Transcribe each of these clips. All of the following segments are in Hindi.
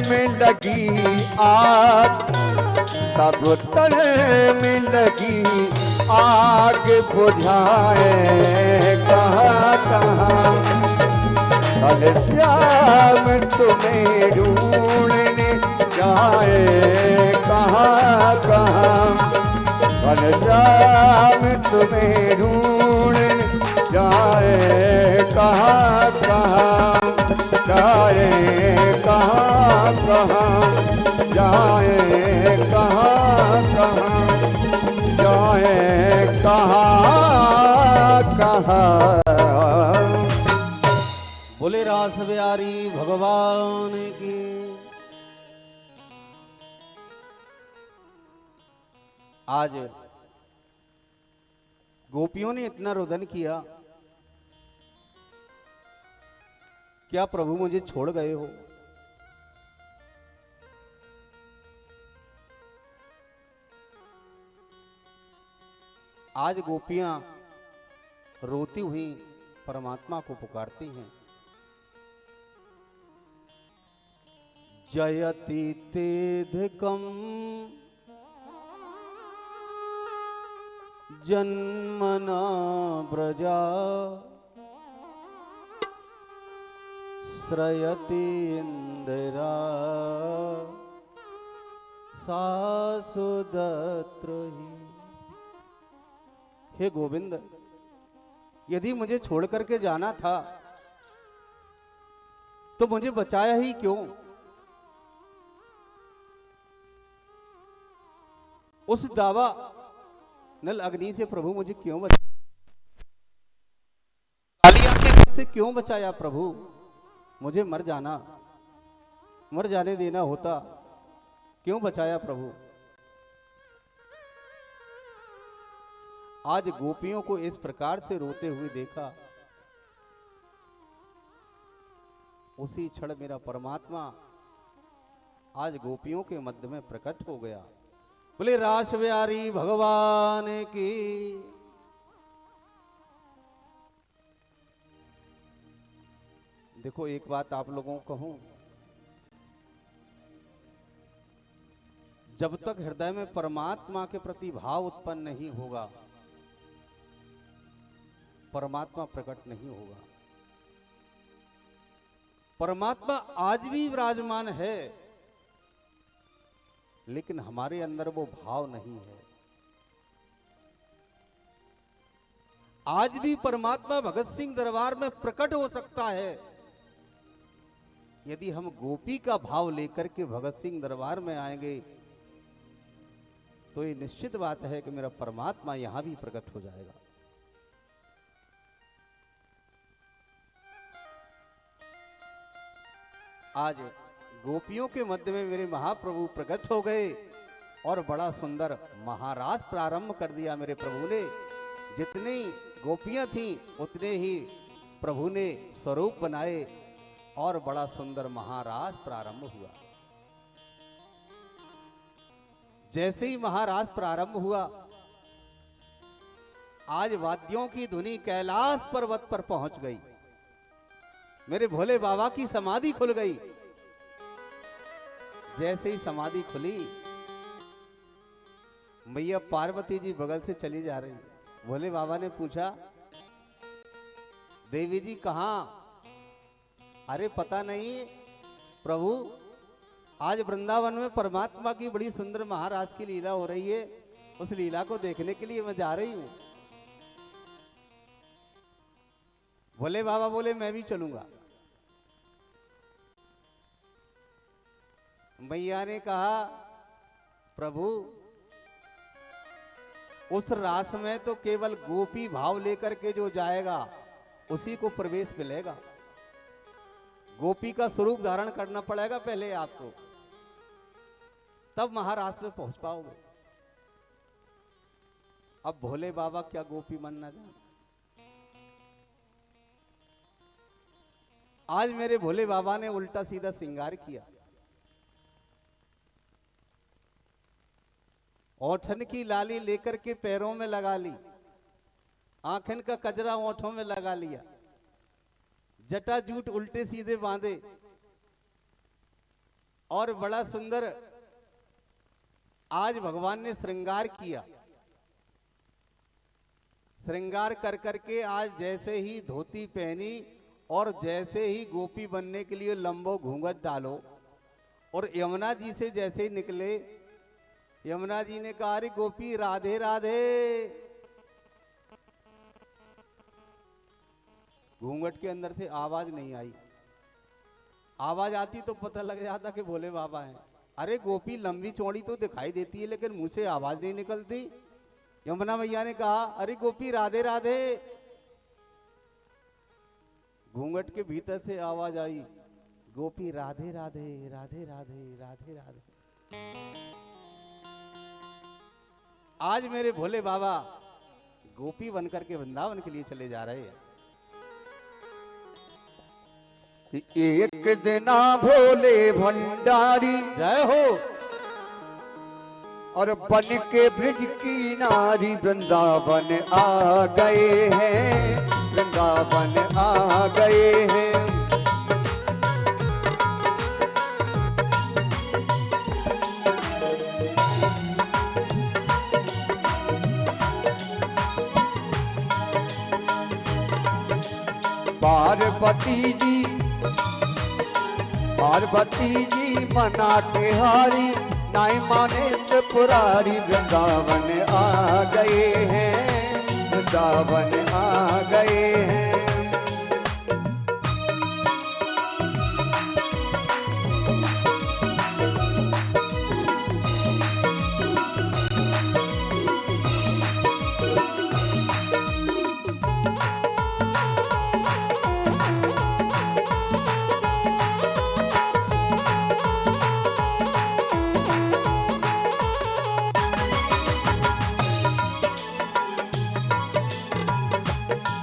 में लगी आग, सब तन में लगी आग बुझाए कहाँ कहाँ। कल श्याम तुम्हें ढूंढने जाए कहाँ कहाँ। कल श्याम तुम्हें ढूंढने जाए कहाँ कहाँ। जाए कहाँ कहाँ, जाए कहाँ कहाँ, जाए कहाँ कहाँ। बोले रास बिहारी भगवान की। आज गोपियों ने इतना रुदन किया, क्या प्रभु मुझे छोड़ गए हो? आज गोपियां रोती हुई परमात्मा को पुकारती हैं। जयति तेधिकम जन्मना ब्रजा श्रयति इंदिरा सासुदत्रोही। हे गोविंद, यदि मुझे छोड़ करके जाना था तो मुझे बचाया ही क्यों? उस दावा नल अग्नि से प्रभु मुझे क्यों बचाया? काली आंखें से क्यों बचाया प्रभु? मुझे मर जाने देना होता, क्यों बचाया प्रभु? आज गोपियों को इस प्रकार से रोते हुए देखा, उसी क्षण मेरा परमात्मा आज गोपियों के मध्य में प्रकट हो गया। बोले रास बिहारी भगवान की। देखो एक बात आप लोगों को कहूं, जब तक हृदय में परमात्मा के प्रति भाव उत्पन्न नहीं होगा, परमात्मा प्रकट नहीं होगा। परमात्मा आज भी विराजमान है, लेकिन हमारे अंदर वो भाव नहीं है। आज भी परमात्मा भगत सिंह दरबार में प्रकट हो सकता है, यदि हम गोपी का भाव लेकर के भगत सिंह दरबार में आएंगे तो ये निश्चित बात है कि मेरा परमात्मा यहां भी प्रकट हो जाएगा। आज गोपियों के मध्य में मेरे महाप्रभु प्रकट हो गए और बड़ा सुंदर महारास प्रारंभ कर दिया मेरे प्रभु ने। जितनी गोपियां थीं उतने ही प्रभु ने स्वरूप बनाए और बड़ा सुंदर महारास प्रारंभ हुआ। जैसे ही महारास प्रारंभ हुआ, आज वाद्यों की धुनी कैलाश पर्वत पर पहुंच गई। मेरे भोले बाबा की समाधि खुल गई। जैसे ही समाधि खुली, मैया पार्वती जी बगल से चली जा रही। भोले बाबा ने पूछा, देवी जी कहां? अरे पता नहीं प्रभु, आज वृंदावन में परमात्मा की बड़ी सुंदर महाराज की लीला हो रही है, उस लीला को देखने के लिए मैं जा रही हूं। भोले बाबा बोले मैं भी चलूंगा। मैया ने कहा, प्रभु उस रास में तो केवल गोपी भाव लेकर के जो जाएगा उसी को प्रवेश मिलेगा। गोपी का स्वरूप धारण करना पड़ेगा पहले आपको, तब महाराज में पहुंच पाओगे। अब भोले बाबा क्या गोपी मन ना जाने। आज मेरे भोले बाबा ने उल्टा सीधा श्रृंगार किया। ओठन की लाली लेकर के पैरों में लगा ली, आंखन का कजरा ओठों में लगा लिया, जटा जूट उल्टे सीधे बांधे और बड़ा सुंदर आज भगवान ने श्रृंगार किया। श्रृंगार कर करके आज जैसे ही धोती पहनी और जैसे ही गोपी बनने के लिए लंबो घूंघट डालो और यमुना जी से जैसे ही निकले, यमुना जी ने कहा अरे गोपी राधे राधे। घूंघट के अंदर से आवाज नहीं आई। आवाज आती तो पता लग जाता कि भोले बाबा हैं। अरे गोपी लंबी चौड़ी तो दिखाई देती है लेकिन मुंह से आवाज नहीं निकलती। यमुना मैया ने कहा अरे गोपी राधे राधे। घूंघट के भीतर से आवाज आई, गोपी राधे राधे राधे राधे राधे राधे। आज मेरे भोले बाबा गोपी बनकर के वृंदावन के लिए चले जा रहे हैं। एक दिना भोले भंडारी जय हो। और बन के ब्रिज की नारी वृंदावन आ गए हैं, वृंदावन आ गए हैं। पार्वती जी मना के हारी, नाई माने त्रिपुरारी वृंदावन आ गए हैं, वृंदावन आ गए हैं।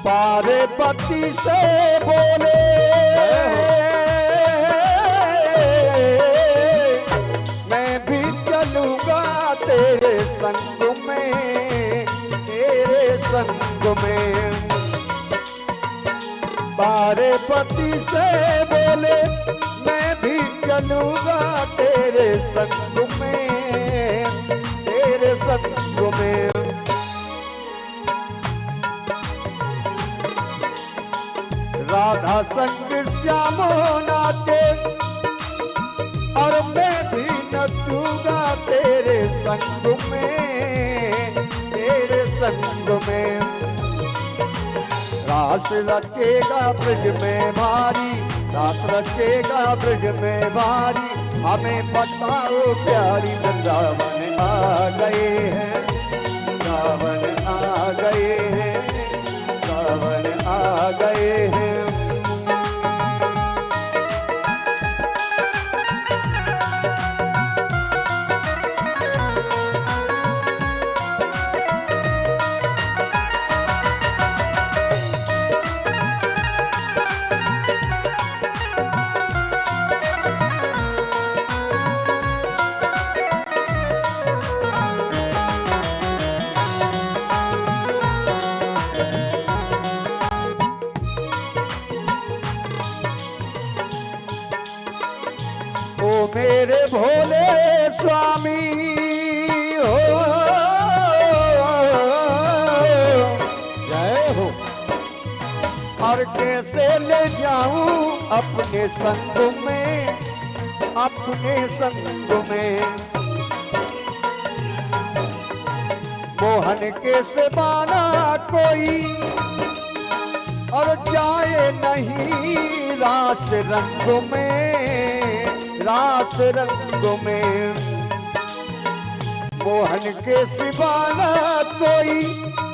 पार्वती से बोले मैं भी चलूंगा तेरे संग में, तेरे संग में। पार्वती से बोले मैं भी चलूंगा तेरे संग में, तेरे संग में। राधा संग श्यामो नाचे और मैं भी नचूंगा तेरे संग में, तेरे संग में। रास रचेगा ब्रज में भारी, रास रचेगा ब्रज में भारी। हमें बताओ प्यारी वृंदावन आ गए हैं, वृंदावन आ गए हैं, वृंदावन आ गए हैं। मेरे भोले स्वामी हो, जय हो। और कैसे ले जाऊं अपने संग में, अपने संग में। मोहन के से माना कोई और जाए नहीं रास रंग में, रास रंग में। मोहन के सिवाना कोई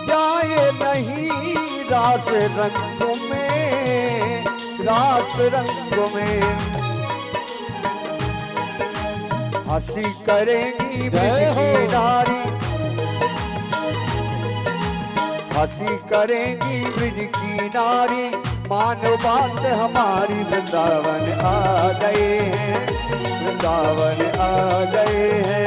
जाए नहीं रास रंग में, रास रंग में। हंसी करेंगी ब्रज की नारी, हंसी करेंगी ब्रज की नारी। मानो बात हमारी वृंदावन आ गए हैं, वृंदावन आ गए हैं।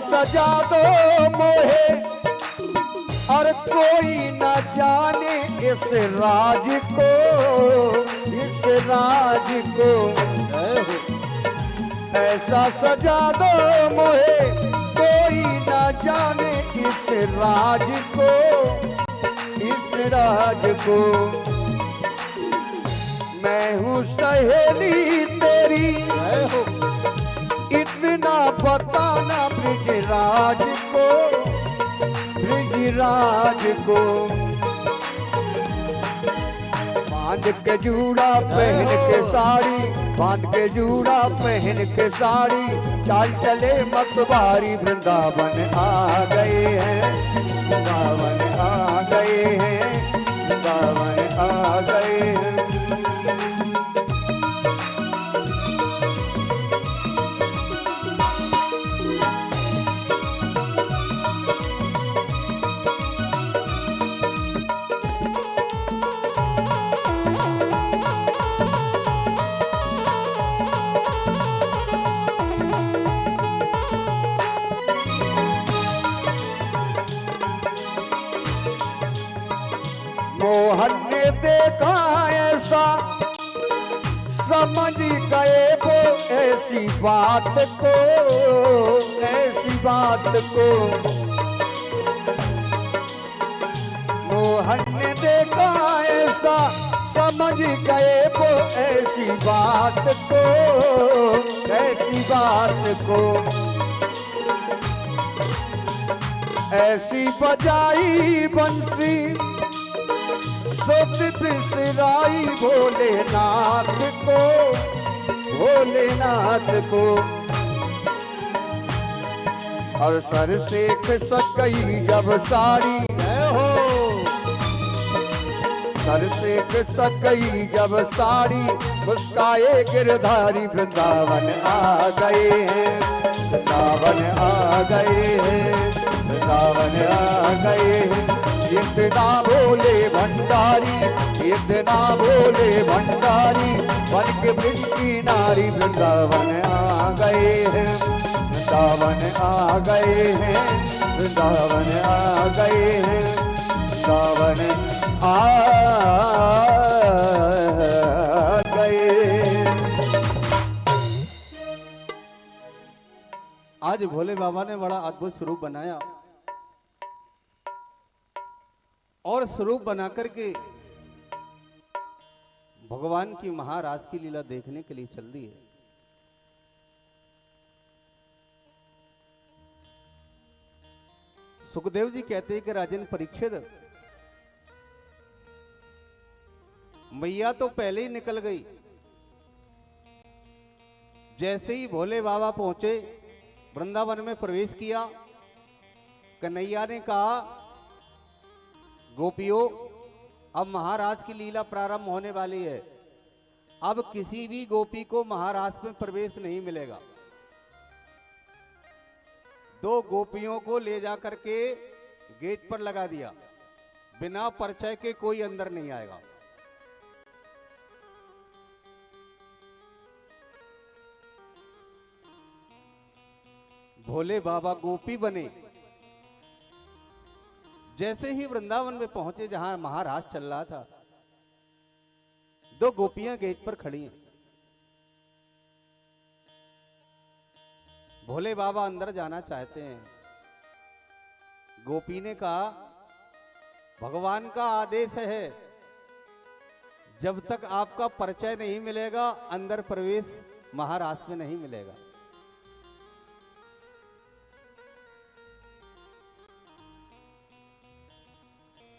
सजा दो मोहे और कोई न जाने इस राज को, इस राज को। ऐसा सजा दो मोहे कोई न जाने इस राज को, इस राज को। मैं हूँ सहेली तेरी, इतना बताना ब्रिजराज को, ब्रिजराज को। बांध के जूड़ा पहन के साड़ी, बांध के जूड़ा पहन के साड़ी, चाल चले मतवारी वृंदावन आ गए हैं, वृंदावन आ गए हैं, वृंदावन आ गए हैं। मोहन ने देखा ऐसा, समझ गए वो ऐसी बात को, ऐसी बात को। मोहन ने देखा ऐसा, समझ गए वो ऐसी बात को, ऐसी बात को। ऐसी बजाई बंसी सुध बिसराई भोलेनाथ को, भोलेनाथ को। और सर से खिसक गई जब साड़ी, हो सर से खिसक गई जब साड़ी, मुस्काए गिरधारी वृंदावन आ गए हैं, वृंदावन आ गए हैं, वृंदावन आ गए हैं। इतना बोले भंडारी, इतना बोले भंडारी, बन के ब्रिज की नारी वृंदावन आ गए हैं, वृंदावन आ गए हैं, वृंदावन आ गए हैं, वृंदावन आ गए। आज भोले बाबा ने बड़ा अद्भुत स्वरूप बनाया और स्वरूप बनाकर के भगवान की महाराज की लीला देखने के लिए चल दिए। सुखदेव जी कहते हैं कि राजन परीक्षित, मैया तो पहले ही निकल गई। जैसे ही भोले बाबा पहुंचे, वृंदावन में प्रवेश किया, कन्हैया ने कहा, गोपियों अब महाराज की लीला प्रारंभ होने वाली है, अब किसी भी गोपी को महाराज में प्रवेश नहीं मिलेगा। दो गोपियों को ले जाकर के गेट पर लगा दिया, बिना परिचय के कोई अंदर नहीं आएगा। भोले बाबा गोपी बने। जैसे ही वृंदावन में पहुंचे जहां महाराज चल रहा था, दो गोपियां गेट पर खड़ी हैं। भोले बाबा अंदर जाना चाहते हैं। गोपी ने कहा, भगवान का आदेश है, जब तक आपका परिचय नहीं मिलेगा अंदर प्रवेश महाराज में नहीं मिलेगा।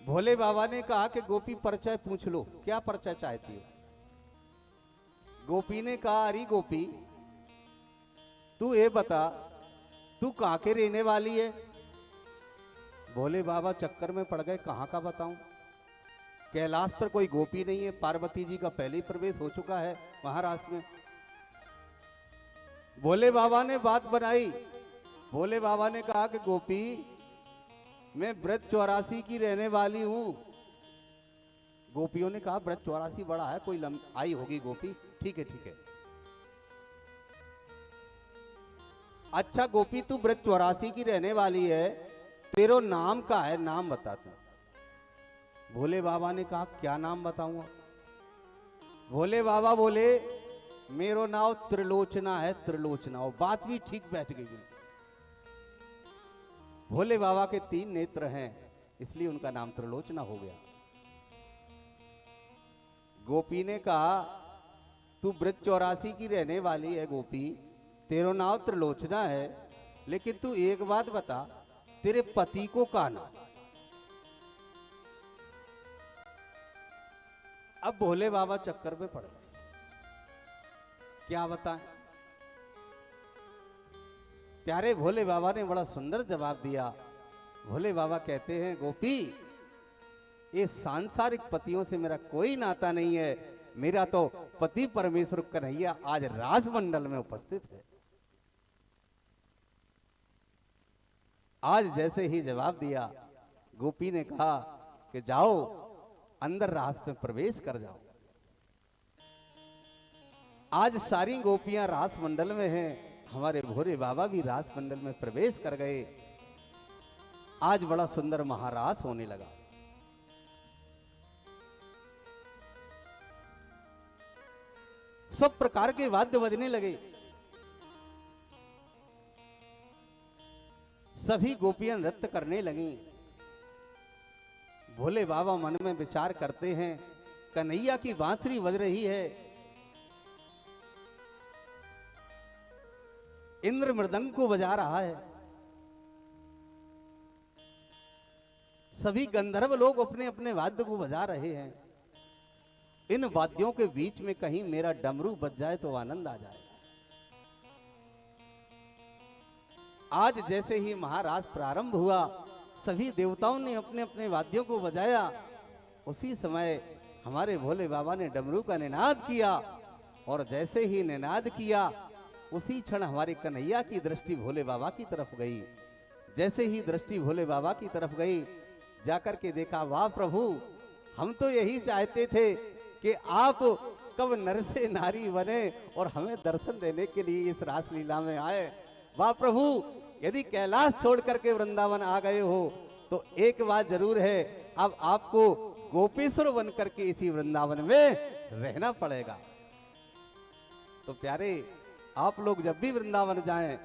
भोले बाबा ने कहा कि गोपी परिचय पूछ लो, क्या परिचय चाहती हो? गोपी ने कहा, अरे गोपी तू ये बता, तू कहां के रहने वाली है? भोले बाबा चक्कर में पड़ गए, कहां का बताऊं? कैलाश पर कोई गोपी नहीं है, पार्वती जी का पहले ही प्रवेश हो चुका है महाराज में। भोले बाबा ने बात बनाई। भोले बाबा ने कहा कि गोपी मैं ब्रज 84 की रहने वाली हूं। गोपियों ने कहा, ब्रज 84 बड़ा है, कोई आई होगी गोपी, ठीक है ठीक है। अच्छा गोपी तू ब्रज 84 की रहने वाली है, तेरो नाम का है, नाम बता तू। भोले बाबा ने कहा क्या नाम बताऊंगा। भोले बाबा बोले मेरो नाम त्रिलोचना है, त्रिलोचना। और बात भी ठीक बैठ गई बिल्कुल। भोले बाबा के 3 नेत्र हैं, इसलिए उनका नाम त्रिलोचना हो गया। गोपी ने कहा तू ब्रज 84 की रहने वाली है गोपी, तेरो नाम त्रिलोचना है, लेकिन तू एक बात बता, तेरे पति को का नाम। अब भोले बाबा चक्कर में पड़ गए, क्या बताएं। प्यारे भोले बाबा ने बड़ा सुंदर जवाब दिया। भोले बाबा कहते हैं गोपी, ये सांसारिक पतियों से मेरा कोई नाता नहीं है, मेरा तो पति परमेश्वर कन्हैया आज राजमंडल में उपस्थित है। आज जैसे ही जवाब दिया, गोपी ने कहा कि जाओ अंदर रास में प्रवेश कर जाओ। आज सारी गोपियां रास मंडल में हैं, हमारे भोले बाबा भी रास मंडल में प्रवेश कर गए। आज बड़ा सुंदर महारास होने लगा। सब प्रकार के वाद्य बजने लगे। सभी गोपियां नृत्य करने लगी। भोले बाबा मन में विचार करते हैं, कन्हैया की बांसुरी बज रही है, इंद्र मृदंग को बजा रहा है, सभी गंधर्व लोग अपने अपने वाद्य को बजा रहे हैं। इन वाद्यों के बीच में कहीं मेरा डमरू बज जाए तो आनंद आ जाएगा। आज जैसे ही महाराज प्रारंभ हुआ, सभी देवताओं ने अपने अपने वाद्यों को बजाया। उसी समय हमारे भोले बाबा ने डमरू का निनाद किया, और जैसे ही निनाद किया उसी क्षण हमारे कन्हैया की दृष्टि भोले बाबा की तरफ गई। जैसे ही दृष्टि भोले बाबा की तरफ गई, जाकर के देखा, वाह प्रभु, हम तो यही चाहते थे कि आप कब नर से नारी बने और हमें दर्शन देने के लिए इस रासलीला में आए। वाह प्रभु, यदि कैलाश छोड़ करके वृंदावन आ गए हो तो एक बात जरूर है, अब आपको गोपेश्वर बन करके इसी वृंदावन में रहना पड़ेगा। तो प्यारे, आप लोग जब भी वृंदावन जाएं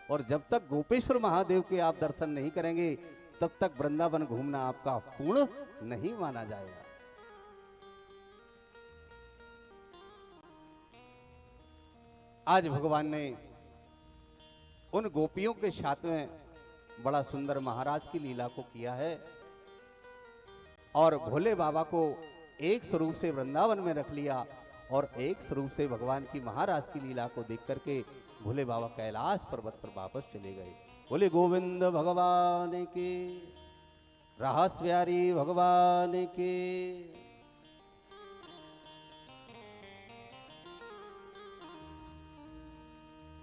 और जब तक गोपेश्वर महादेव के आप दर्शन नहीं करेंगे, तब तक वृंदावन घूमना आपका पूर्ण नहीं माना जाएगा। आज भगवान ने उन गोपियों के साथ में बड़ा सुंदर महाराज की लीला को किया है, और भोले बाबा को एक स्वरूप से वृंदावन में रख लिया, और एक स्वरूप से भगवान की महाराज की लीला को देख करके भोले बाबा कैलाश पर्वत पर वापस चले गए। बोले गोविंद भगवान के, रास प्यारी भगवान के।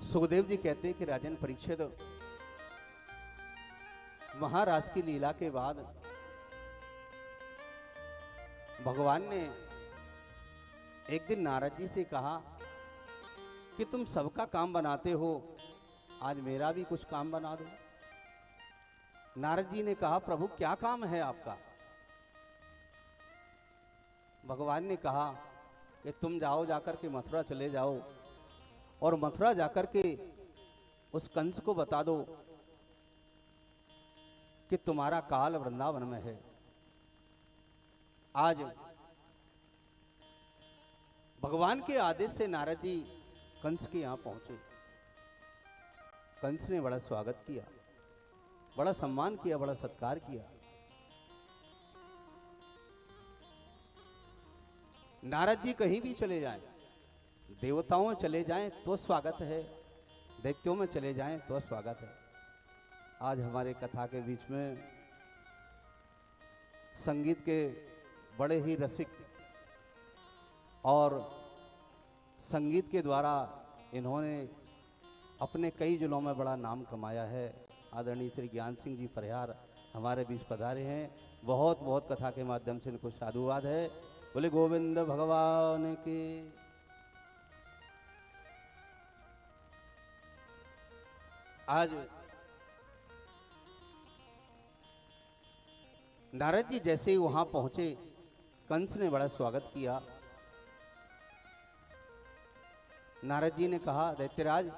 सुखदेव जी कहते हैं कि राजन परीक्षित, महाराज की लीला के बाद भगवान ने एक दिन नारद जी से कहा कि तुम सबका काम बनाते हो, आज मेरा भी कुछ काम बना दो। नारद जी ने कहा, प्रभु क्या काम है आपका। भगवान ने कहा कि तुम जाओ, जाकर के मथुरा चले जाओ, और मथुरा जाकर के उस कंस को बता दो कि तुम्हारा काल वृंदावन में है। आज भगवान के आदेश से नारद जी कंस के यहां पहुंचे। कंस ने बड़ा स्वागत किया, बड़ा सम्मान किया, बड़ा सत्कार किया। नारद जी कहीं भी चले जाएं, देवताओं में चले जाएं तो स्वागत है, दैत्यों में चले जाएं तो स्वागत है। आज हमारे कथा के बीच में संगीत के बड़े ही रसिक और संगीत के द्वारा इन्होंने अपने कई जिलों में बड़ा नाम कमाया है। आदरणीय श्री ज्ञान सिंह जी परिहार हमारे बीच पधारे हैं। बहुत बहुत कथा के माध्यम से इनको साधुवाद है। बोले गोविंद भगवान के। आज नारद जी जैसे ही वहां पहुंचे, कंस ने बड़ा स्वागत किया। नारद जी ने कहा, दैत्यराज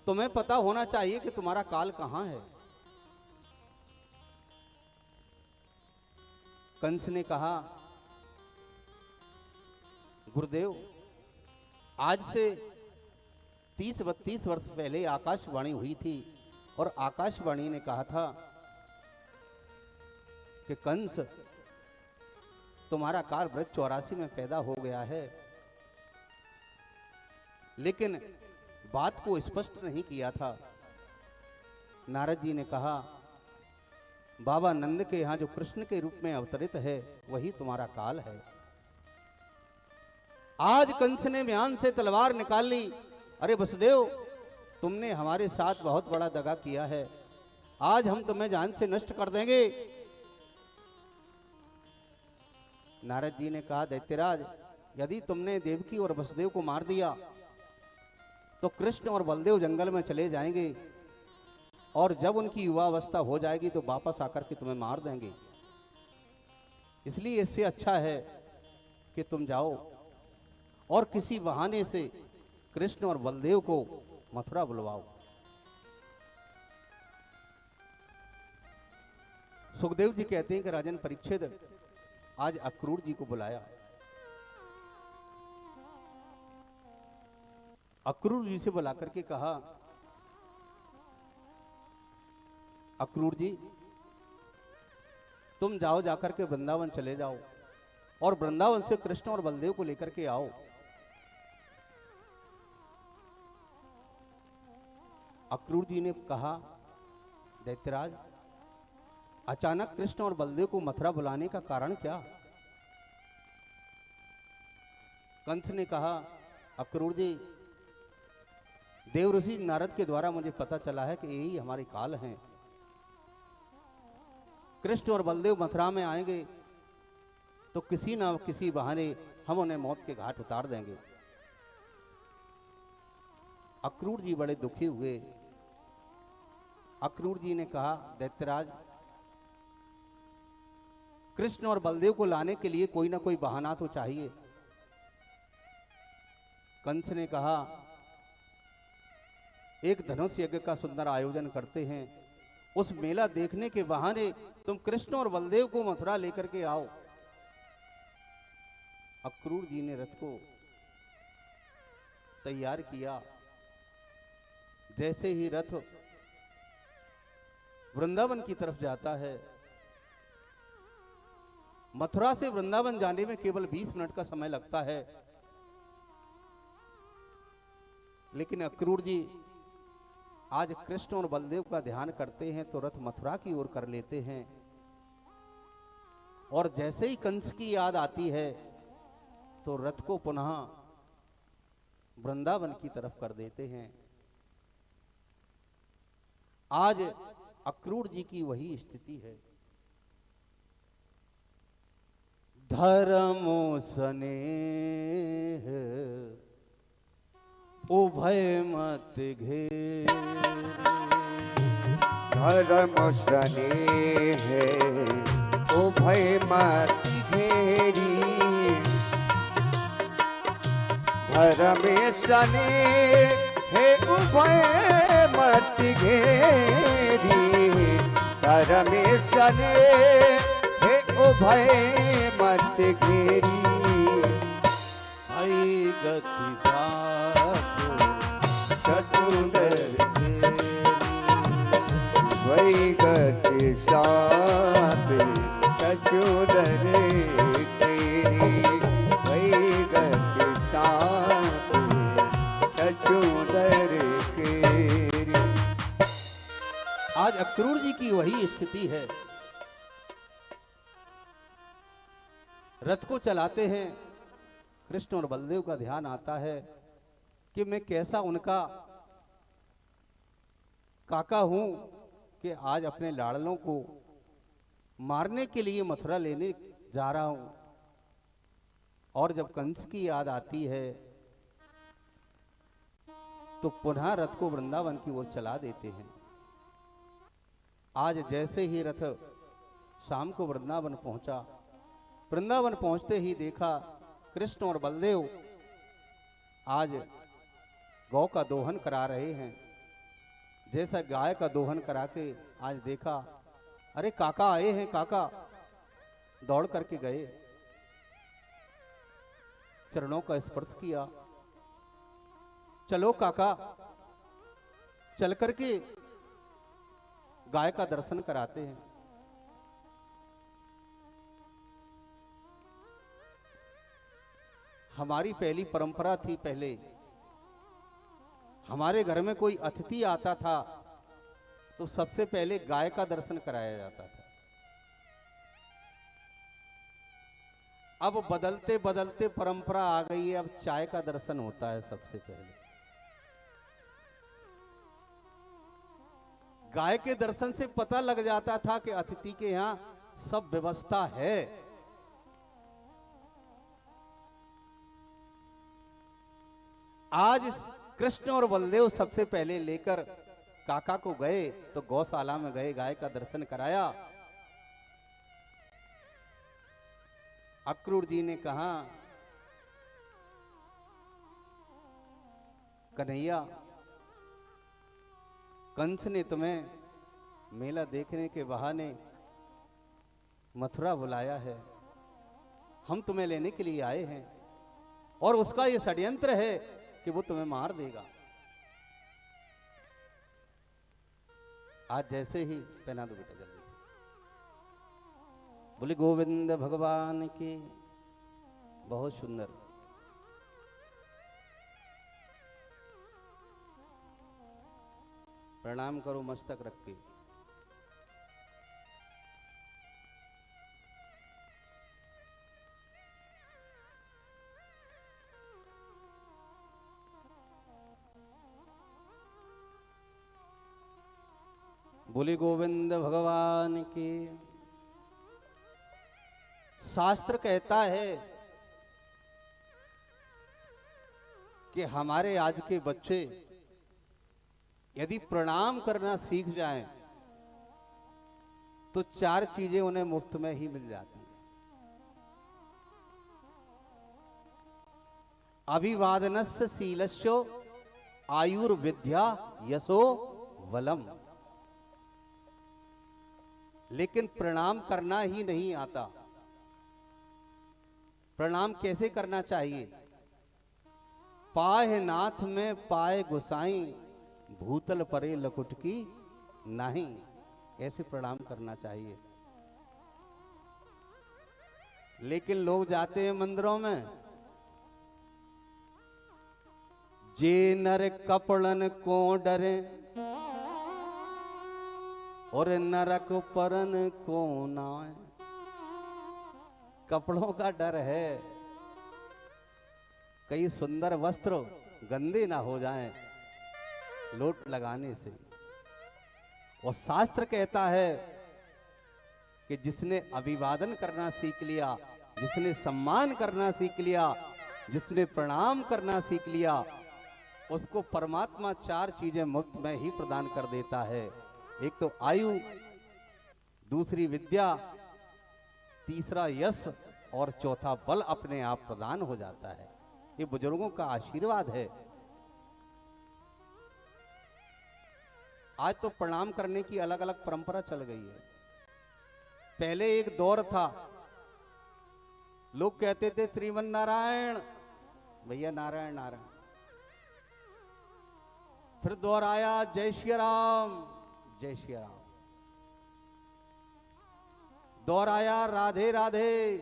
तुम्हें पता होना चाहिए कि तुम्हारा काल कहां है। कंस ने कहा, गुरुदेव आज से 30-32 वर्ष पहले आकाशवाणी हुई थी और आकाशवाणी ने कहा था कि कंस तुम्हारा काल वृक्ष 84 में पैदा हो गया है, लेकिन बात को स्पष्ट नहीं किया था। नारद जी ने कहा, बाबा नंद के यहां जो कृष्ण के रूप में अवतरित है वही तुम्हारा काल है। आज कंस ने म्यान से तलवार निकाल ली। अरे वसुदेव, तुमने हमारे साथ बहुत बड़ा दगा किया है, आज हम तुम्हें जान से नष्ट कर देंगे। नारद जी ने कहा, दैत्यराज यदि तुमने देवकी और वसुदेव को मार दिया तो कृष्ण और बलदेव जंगल में चले जाएंगे और जब उनकी युवावस्था हो जाएगी तो वापस आकर के तुम्हें मार देंगे। इसलिए इससे अच्छा है कि तुम जाओ और किसी बहाने से कृष्ण और बलदेव को मथुरा बुलवाओ। सुखदेव जी कहते हैं कि राजन परीक्षित आज अक्रूर जी को बुलाया। अक्रूर जी से बुलाकर के कहा, अक्रूर जी तुम जाओ, जाकर के वृंदावन चले जाओ और वृंदावन से कृष्ण और बलदेव को लेकर के आओ। अक्रूर जी ने कहा, दैत्यराज अचानक कृष्ण और बलदेव को मथुरा बुलाने का कारण क्या? कंस ने कहा, अक्रूर जी देव ऋषि नारद के द्वारा मुझे पता चला है कि यही हमारे काल हैं। कृष्ण और बलदेव मथुरा में आएंगे तो किसी ना किसी बहाने हम उन्हें मौत के घाट उतार देंगे। अक्रूर जी बड़े दुखी हुए। अक्रूर जी ने कहा, दैत्यराज कृष्ण और बलदेव को लाने के लिए कोई ना कोई बहाना तो चाहिए। कंस ने कहा, एक धनुष यज्ञ का सुंदर आयोजन करते हैं, उस मेला देखने के बहाने तुम कृष्ण और बलदेव को मथुरा लेकर के आओ। अक्रूर जी ने रथ को तैयार किया। जैसे ही रथ वृंदावन की तरफ जाता है, मथुरा से वृंदावन जाने में केवल 20 मिनट का समय लगता है, लेकिन अक्रूर जी आज कृष्ण और बलदेव का ध्यान करते हैं तो रथ मथुरा की ओर कर लेते हैं। और जैसे ही कंस की याद आती है तो रथ को पुनः वृंदावन की तरफ कर देते हैं। आज अक्रूर जी की वही स्थिति है। धर्मो स्नेह उभय मत घेर, धर्म स्नेह उभय मत घेरी, धर्म स्नेह उभय मत घेरी, धर्म स्नेह उभय मत घेरी, भई गति चतुर वही गति साप चचुदर तेरी, वही गति साप चचुदर तेरी। आज अक्रूर जी की वही स्थिति है। रथ को चलाते हैं, कृष्ण और बलदेव का ध्यान आता है कि मैं कैसा उनका काका हूं कि आज अपने लाड़लों को मारने के लिए मथुरा लेने जा रहा हूं। और जब कंस की याद आती है तो पुनः रथ को वृंदावन की ओर चला देते हैं। आज जैसे ही रथ शाम को वृंदावन पहुंचा, वृंदावन पहुंचते ही देखा कृष्ण और बलदेव आज गौ का दोहन करा रहे हैं। जैसा गाय का दोहन करा के आज देखा, अरे काका आए हैं, काका दौड़ करके गए, चरणों का स्पर्श किया, चलो काका चल करके गाय का दर्शन कराते हैं। हमारी पहली परंपरा थी, पहले हमारे घर में कोई अतिथि आता था तो सबसे पहले गाय का दर्शन कराया जाता था। अब बदलते बदलते परंपरा आ गई है, अब चाय का दर्शन होता है सबसे पहले। गाय के दर्शन से पता लग जाता था कि अतिथि के यहां सब व्यवस्था है। आज कृष्ण और बलदेव सबसे पहले लेकर काका को गए तो गौशाला में गए, गाय का दर्शन कराया। अक्रूर जी ने कहा, कन्हैया कंस ने तुम्हें मेला देखने के बहाने मथुरा बुलाया है, हम तुम्हें लेने के लिए आए हैं और उसका ये षड्यंत्र है कि वो तुम्हें मार देगा। आज जैसे ही पहना दो बेटा जल्दी से। बोले गोविंद भगवान की। बहुत सुंदर। प्रणाम करो मस्तक रख के। बोले गोविंद भगवान की। शास्त्र कहता है कि हमारे आज के बच्चे यदि प्रणाम करना सीख जाएं तो 4 चीजें उन्हें मुफ्त में ही मिल जाती है। अभिवादनस्य शीलस्य आयुर्विद्या यशो वलम। लेकिन प्रणाम करना ही नहीं आता। प्रणाम कैसे करना चाहिए? पाए नाथ में पाए गुसाई, भूतल परे लकुट की नहीं, ऐसे प्रणाम करना चाहिए। लेकिन लोग जाते हैं मंदिरों में, जे नर कपड़न को डरे और नरक परन को नाय। कपड़ों का डर है, कई सुंदर वस्त्र गंदे ना हो जाएं लोट लगाने से। और शास्त्र कहता है कि जिसने अभिवादन करना सीख लिया, जिसने सम्मान करना सीख लिया, जिसने प्रणाम करना सीख लिया, उसको परमात्मा 4 चीजें मुफ्त में ही प्रदान कर देता है। एक तो आयु, दूसरी विद्या, तीसरा यश और चौथा बल अपने आप प्रदान हो जाता है। ये बुजुर्गों का आशीर्वाद है। आज तो प्रणाम करने की अलग अलग परंपरा चल गई है। पहले एक दौर था, लोग कहते थे श्रीमन नारायण, भैया नारायण नारायण। फिर दौर आया जय श्री राम, जय श्री राम। दौर आया राधे राधे।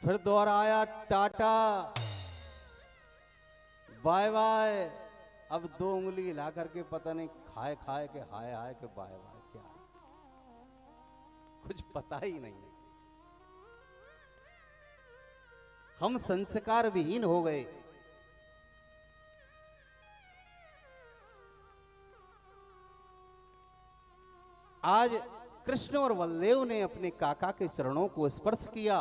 फिर दौर आया टाटा बाय बाय। अब 2 उंगली हिला करके पता नहीं खाए खाए के हाय हाय के बाय बाय क्या, कुछ पता ही नहीं है। हम संस्कार विहीन हो गए। आज कृष्ण और बलदेव ने अपने काका के चरणों को स्पर्श किया।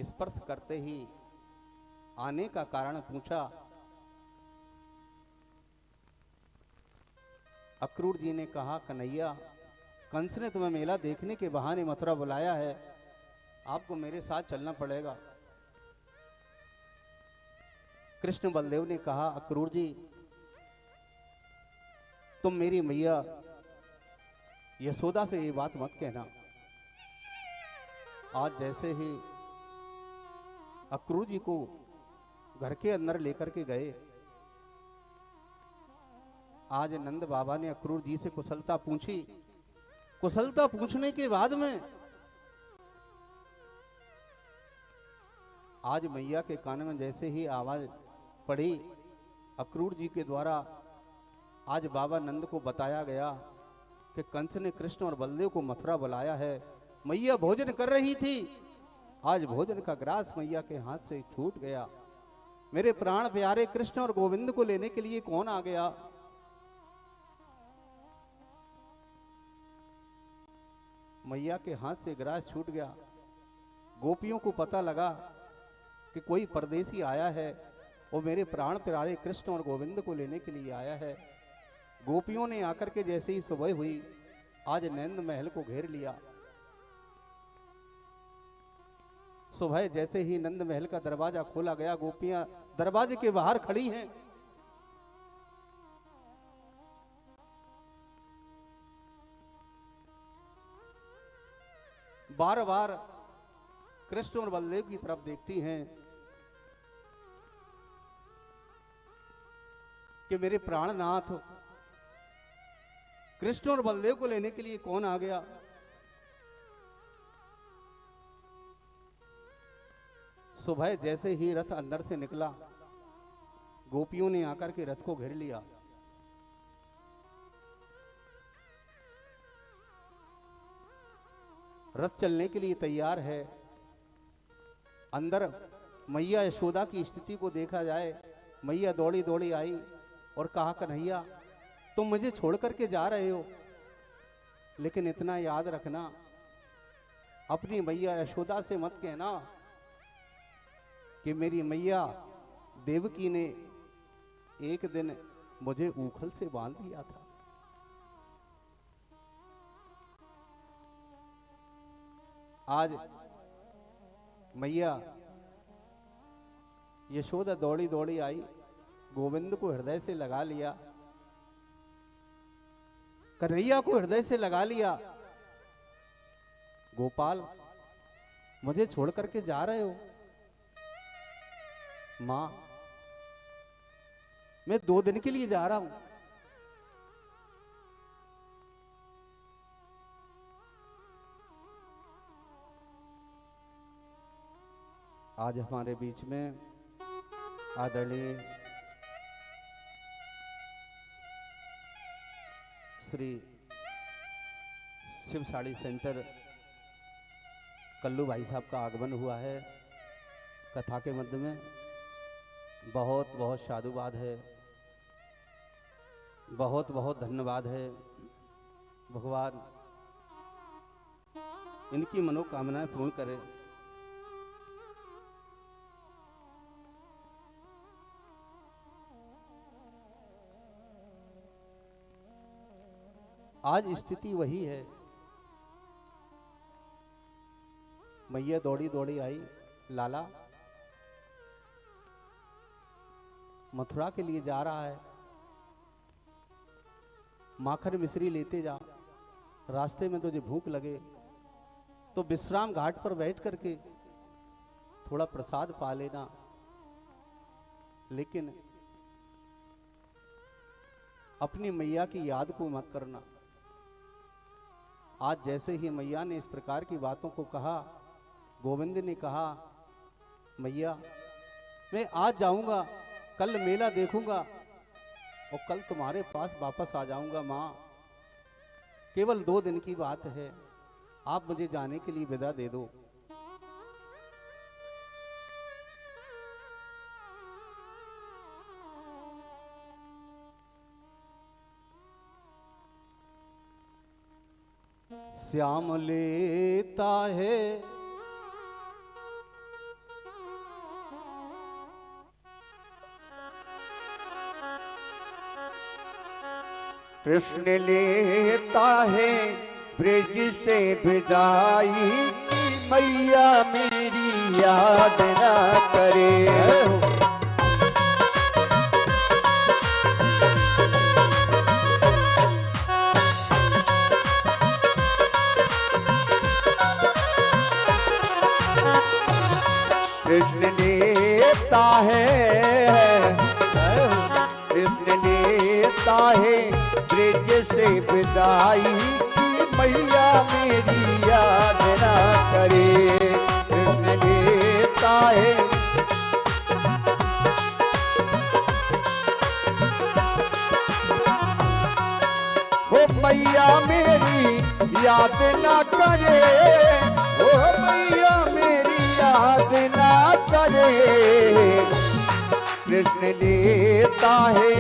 स्पर्श करते ही आने का कारण पूछा। अक्रूर जी ने कहा, कन्हैया, कंस ने तुम्हें मेला देखने के बहाने मथुरा बुलाया है, आपको मेरे साथ चलना पड़ेगा। कृष्ण बलदेव ने कहा, अक्रूर जी, तुम मेरी मैया यशोदा से ये बात मत कहना। आज जैसे ही अक्रूर जी को घर के अंदर लेकर के गए, आज नंद बाबा ने अक्रूर जी से कुशलता पूछी। कुशलता पूछने के बाद में आज मैया के कान में जैसे ही आवाज पड़ी, अक्रूर जी के द्वारा आज बाबा नंद को बताया गया कि कंस ने कृष्ण और बलदेव को मथुरा बुलाया है। मैया भोजन कर रही थी, आज भोजन का ग्रास मैया के हाथ से छूट गया। मेरे प्राण प्यारे कृष्ण और गोविंद को लेने के लिए कौन आ गया? मैया के हाथ से ग्रास छूट गया। गोपियों को पता लगा कि कोई परदेसी आया है और मेरे प्राण प्यारे कृष्ण और गोविंद को लेने के लिए आया है। गोपियों ने आकर के जैसे ही सुबह हुई, आज नंद महल को घेर लिया। सुबह जैसे ही नंद महल का दरवाजा खोला गया, गोपियां दरवाजे के बाहर खड़ी हैं। बार बार कृष्ण और बलदेव की तरफ देखती हैं कि मेरे प्राणनाथ कृष्ण और बलदेव को लेने के लिए कौन आ गया? सुबह जैसे ही रथ अंदर से निकला, गोपियों ने आकर के रथ को घेर लिया। रथ चलने के लिए तैयार है। अंदर मैया यशोदा की स्थिति को देखा जाए, मैया दौड़ी दौड़ी आई और कहा, कन्हैया, तुम मुझे छोड़ करके जा रहे हो, लेकिन इतना याद रखना, अपनी मैया यशोदा से मत कहना कि मेरी मैया देवकी ने एक दिन मुझे ऊखल से बांध दिया था। आज मैया यशोदा दौड़ी दौड़ी आई, गोविंद को हृदय से लगा लिया, कन्हैया को हृदय से लगा लिया। गोपाल, मुझे छोड़ करके जा रहे हो? मां, मैं 2 दिन के लिए जा रहा हूं। आज हमारे बीच में आदरणीय श्री शिव साड़ी सेंटर कल्लू भाई साहब का आगमन हुआ है कथा के मध्य में। बहुत बहुत साधुवाद है, बहुत बहुत धन्यवाद है। भगवान इनकी मनोकामनाएं पूर्ण करे। आज स्थिति वही है। मैया दौड़ी दौड़ी आई, लाला मथुरा के लिए जा रहा है, माखन मिश्री लेते जा, रास्ते में तुझे भूख लगे तो विश्राम घाट पर बैठ करके थोड़ा प्रसाद पा लेना, लेकिन अपनी मैया की याद को मत करना। आज जैसे ही मैया ने इस प्रकार की बातों को कहा, गोविंद ने कहा, मैया मैं आज जाऊंगा, कल मेला देखूंगा और कल तुम्हारे पास वापस आ जाऊंगा। मां, केवल 2 दिन की बात है, आप मुझे जाने के लिए विदा दे दो। श्याम लेता है कृष्ण लेता है ब्रिज से विदाई की मैया मेरी याद ना करे। कृष्ण लेता है, कृष्ण लेता है ब्रिज से विदाई की मैया मेरी याद ना करे। कृष्ण लेता है, वो मैया मेरी याद ना करे, वो मैया मेरी याद ना करे। कृष्ण लेता है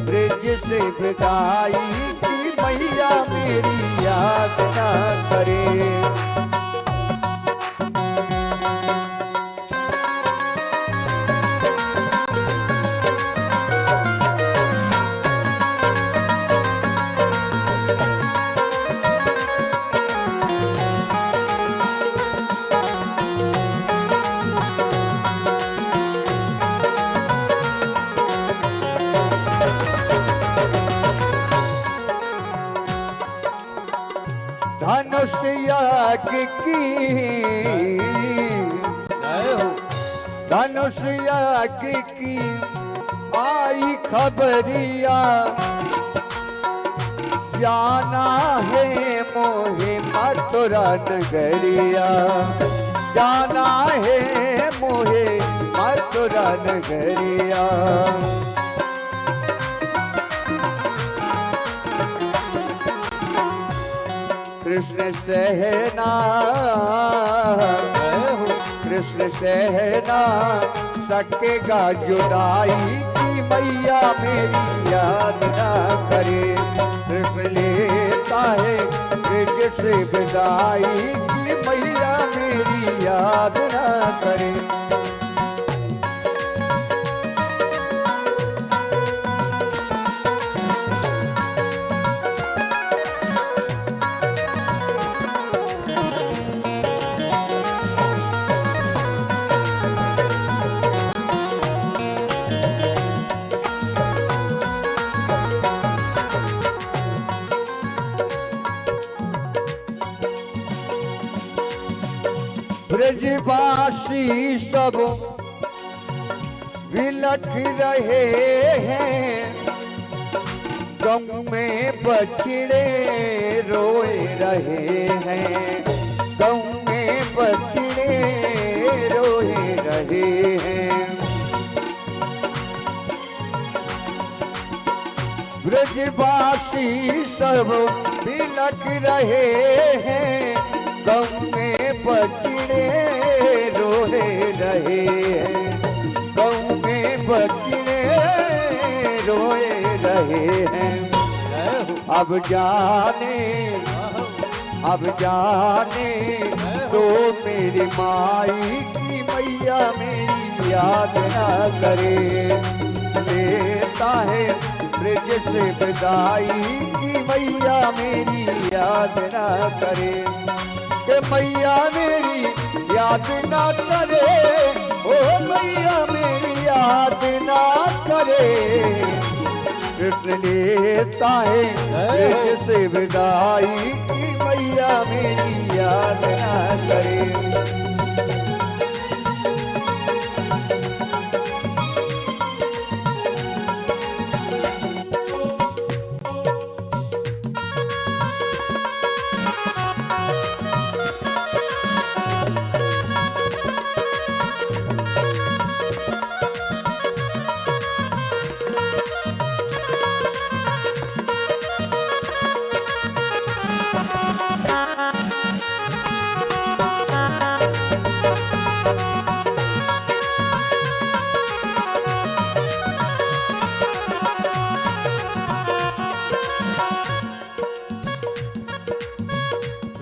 ब्रिज से विदाई की मैया मेरी याद ना करे। धनुष याग की, धनुष याग की आई खबरिया, जाना है मोहे मथुरा नगरिया, जाना है मोहे मथुरा नगरिया। कृष्ण सहना, कृष्ण सहना सकेगा जुदाई की मैया मेरी याद ना करे। कृष्ण लेता है ब्रिज से विदाई की मैया मेरी याद ना करे। ब्रजवासी सब विलख रहे हैं, गम में बछड़े रोए रहे हैं, गम में बछड़े रोए रहे हैं। ब्रजवासी सब विलख रहे हैं, गम में बछड़े रोए रहे हैं, गम में बछड़े रोए रहे हैं। अब जाने, अब जाने तो मेरी माई की मैया मेरी याद ना करे। देता है ब्रिज से विदाई की मैया मेरी याद ना करे। कि मैया मेरी याद ना करे, ओ मैया मेरी याद ना करे। कृष्ण लेता है ब्रिज से विदाई की मैया मेरी याद ना करे।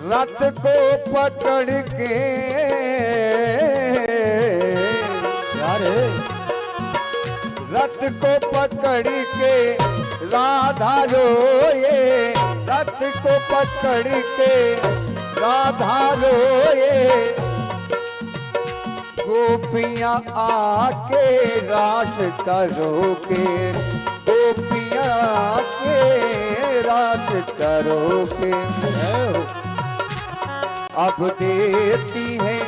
रथ को पकड़ के रथ को पकड़ के राधा रोए, रथ को पकड़ के राधा रोए, गोपियां आके रास करोगे, गोपियां आके रास करोगे। अब देती हैं,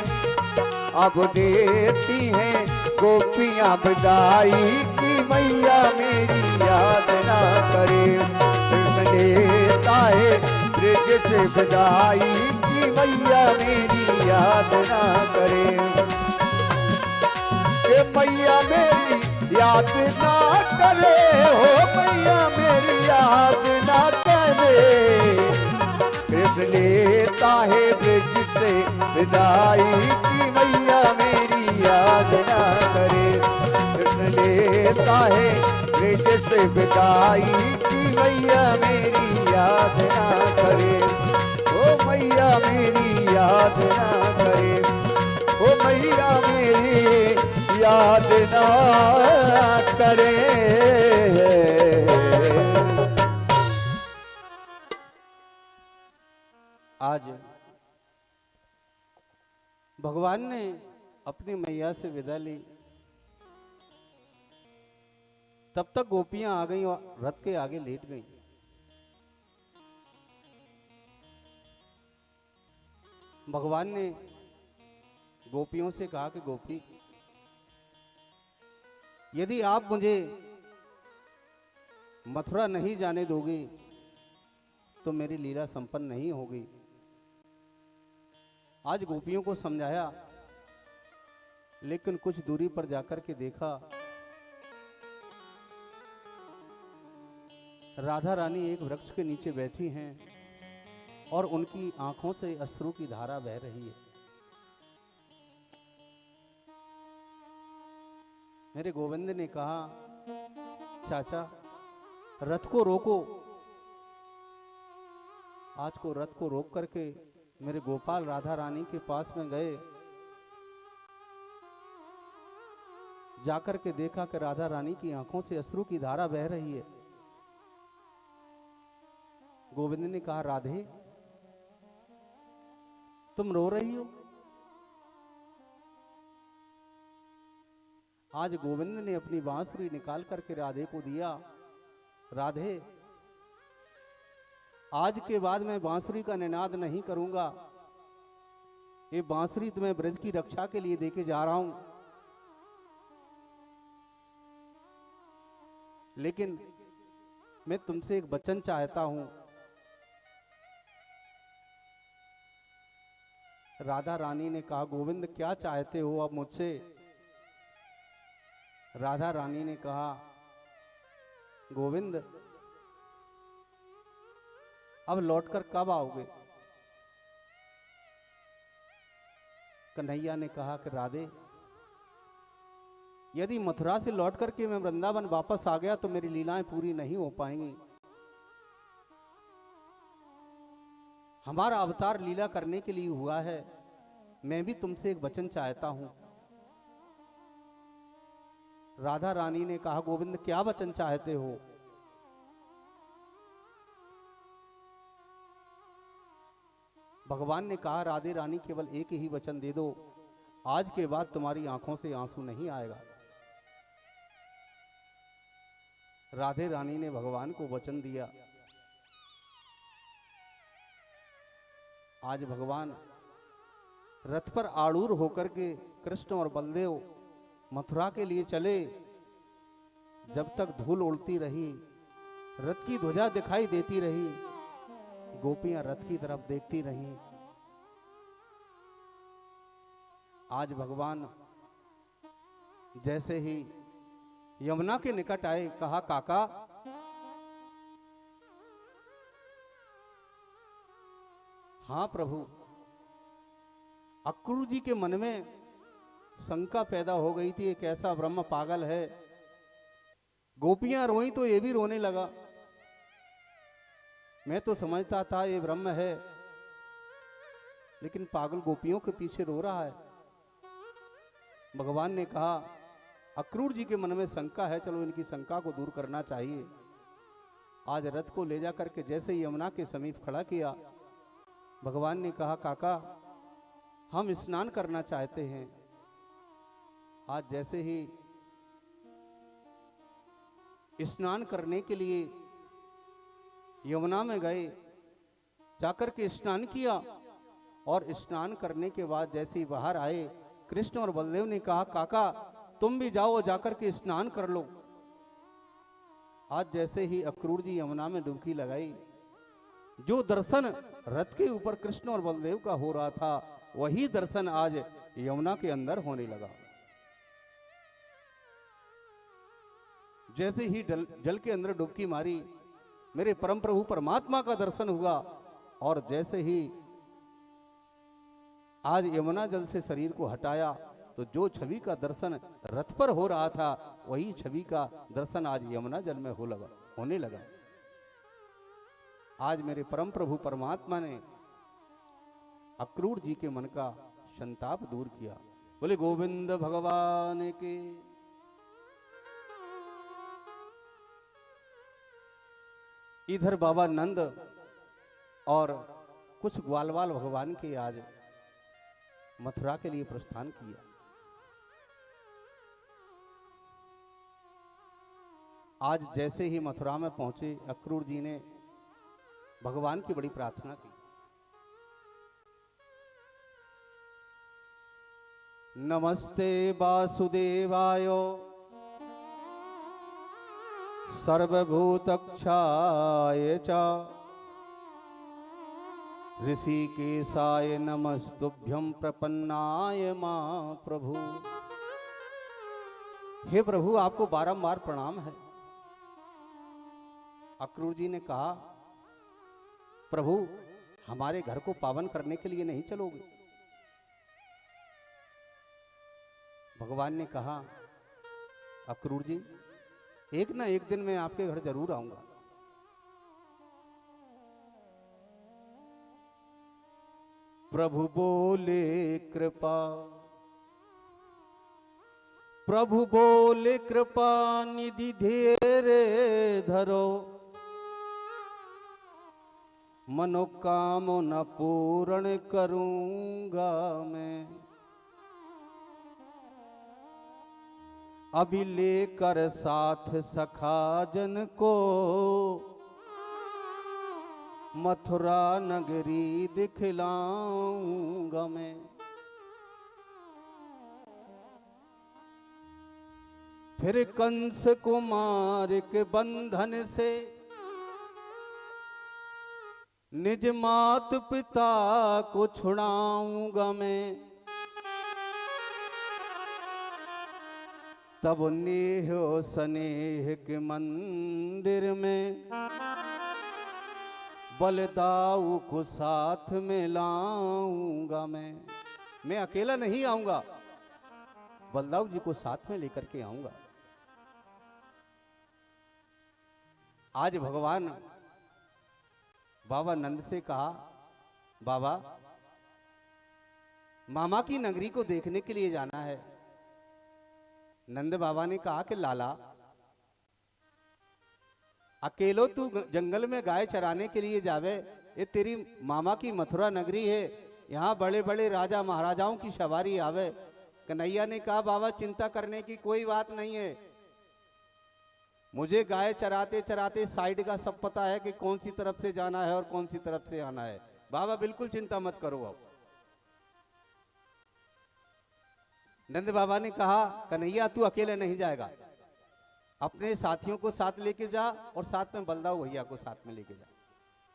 अब देती हैं गोपियां बधाई कि मैया मेरी याद ना करे। कृष्ण लेता है ब्रज से बधाई कि मैया मेरी याद ना करे। कि मैया मेरी याद ना करे, हो मैया मेरी याद ना करे। कृष्ण लेता है ब्रज से विदाई कि मैया मेरी याद ना करे। कृष्ण लेता है ब्रज से विदाई कि मैया मेरी याद ना करे। ओ मैया मेरी याद ना करे, ओ मैया मेरी याद ना करे। आज भगवान ने अपनी मैया से विदा ली, तब तक गोपियां आ गईं और रथ के आगे लेट गईं। भगवान ने गोपियों से कहा कि गोपी, यदि आप मुझे मथुरा नहीं जाने दोगे तो मेरी लीला संपन्न नहीं होगी। आज गोपियों को समझाया, लेकिन कुछ दूरी पर जाकर के देखा राधा रानी एक वृक्ष के नीचे बैठी हैं और उनकी आंखों से अश्रु की धारा बह रही है। मेरे गोविंद ने कहा, चाचा रथ को रोको। आज को रथ को रोक करके मेरे गोपाल राधा रानी के पास में गए, जाकर के देखा कि राधा रानी की आंखों से अश्रु की धारा बह रही है। गोविंद ने कहा, राधे तुम रो रही हो? आज गोविंद ने अपनी बांसुरी निकाल करके राधे को दिया। राधे, आज के बाद मैं बांसुरी का निनाद नहीं करूंगा। ये बांसुरी तुम्हें ब्रज की रक्षा के लिए देके जा रहा हूं, लेकिन मैं तुमसे एक वचन चाहता हूं। राधा रानी ने कहा, गोविंद क्या चाहते हो अब मुझसे? राधा रानी ने कहा, गोविंद अब लौटकर कब आओगे? कन्हैया ने कहा कि राधे, यदि मथुरा से लौट करके मैं वृंदावन वापस आ गया तो मेरी लीलाएं पूरी नहीं हो पाएंगी। हमारा अवतार लीला करने के लिए हुआ है। मैं भी तुमसे एक वचन चाहता हूं। राधा रानी ने कहा, गोविंद क्या वचन चाहते हो? भगवान ने कहा, राधे रानी केवल एक ही वचन दे दो, आज के बाद तुम्हारी आंखों से आंसू नहीं आएगा। राधे रानी ने भगवान को वचन दिया। आज भगवान रथ पर आरूढ़ होकर के कृष्ण और बलदेव मथुरा के लिए चले। जब तक धूल उड़ती रही, रथ की ध्वजा दिखाई देती रही, गोपियां रथ की तरफ देखती रहीं। आज भगवान जैसे ही यमुना के निकट आए, कहा, काका हाँ प्रभु। अक्रूर जी के मन में शंका पैदा हो गई थी, एक ऐसा ब्रह्म पागल है। गोपियां रोई तो ये भी रोने लगा। मैं तो समझता था ये ब्रह्म है, लेकिन पागल गोपियों के पीछे रो रहा है। भगवान ने कहा, अक्रूर जी के मन में शंका है, चलो इनकी शंका को दूर करना चाहिए। आज रथ को ले जा करके जैसे ही यमुना के समीप खड़ा किया, भगवान ने कहा, काका हम स्नान करना चाहते हैं। आज जैसे ही स्नान करने के लिए यमुना में गए, जाकर के स्नान किया और स्नान करने के बाद जैसे ही बाहर आए, कृष्ण और बलदेव ने कहा, काका तुम भी जाओ, जाकर के स्नान कर लो। आज जैसे ही अक्रूर जी यमुना में डुबकी लगाई, जो दर्शन रथ के ऊपर कृष्ण और बलदेव का हो रहा था, वही दर्शन आज यमुना के अंदर होने लगा। जैसे ही जल के अंदर डुबकी मारी, मेरे परम प्रभु परमात्मा का दर्शन हुआ। और जैसे ही आज यमुना जल से शरीर को हटाया, तो जो छवि का दर्शन रथ पर हो रहा था, वही छवि का दर्शन आज यमुना जल में होने लगा। आज मेरे परम प्रभु परमात्मा ने अक्रूर जी के मन का संताप दूर किया। बोले गोविंद भगवान के। इधर बाबा नंद और कुछ ग्वालवाल भगवान के आज मथुरा के लिए प्रस्थान किया। आज जैसे ही मथुरा में पहुंचे, अक्रूर जी ने भगवान की बड़ी प्रार्थना की। नमस्ते वासुदेवाय सर्वभूतक्षाय च ऋषिकेशाय नमस्तुभ्यं प्रपन्नाय मां प्रभु। हे प्रभु, आपको बारंबार प्रणाम है। अक्रूर जी ने कहा, प्रभु हमारे घर को पावन करने के लिए नहीं चलोगे? भगवान ने कहा, अक्रूर जी एक ना एक दिन मैं आपके घर जरूर आऊंगा। प्रभु बोले कृपा, प्रभु बोले कृपा निधि धीरे धरो, मनोकामना पूर्ण करूंगा मैं। अभी लेकर साथ सखा जन को, मथुरा नगरी दिखलाऊंगा मैं। फिर कंस कुमार के बंधन से निज मात पिता को छुड़ाऊंगा मैं। तब नेह स्नेह के मंदिर में बलदाऊ को साथ में लाऊंगा मैं अकेला नहीं आऊंगा, बलदाऊ जी को साथ में लेकर के आऊंगा। आज भगवान बाबा नंद से कहा, बाबा मामा की नगरी को देखने के लिए जाना है। नंद बाबा ने कहा कि लाला, अकेलो तू जंगल में गाय चराने के लिए जावे? ये तेरी मामा की मथुरा नगरी है, यहाँ बड़े बड़े राजा महाराजाओं की सवारी आवे। कन्हैया ने कहा, बाबा चिंता करने की कोई बात नहीं है, मुझे गाय चराते चराते साइड का सब पता है कि कौन सी तरफ से जाना है और कौन सी तरफ से आना है। बाबा बिल्कुल चिंता मत करो। अब नंद बाबा ने कहा, कन्हैया तू अकेले नहीं जाएगा, अपने साथियों को साथ लेके जा और साथ में बलदाऊ भैया को साथ में लेके जा।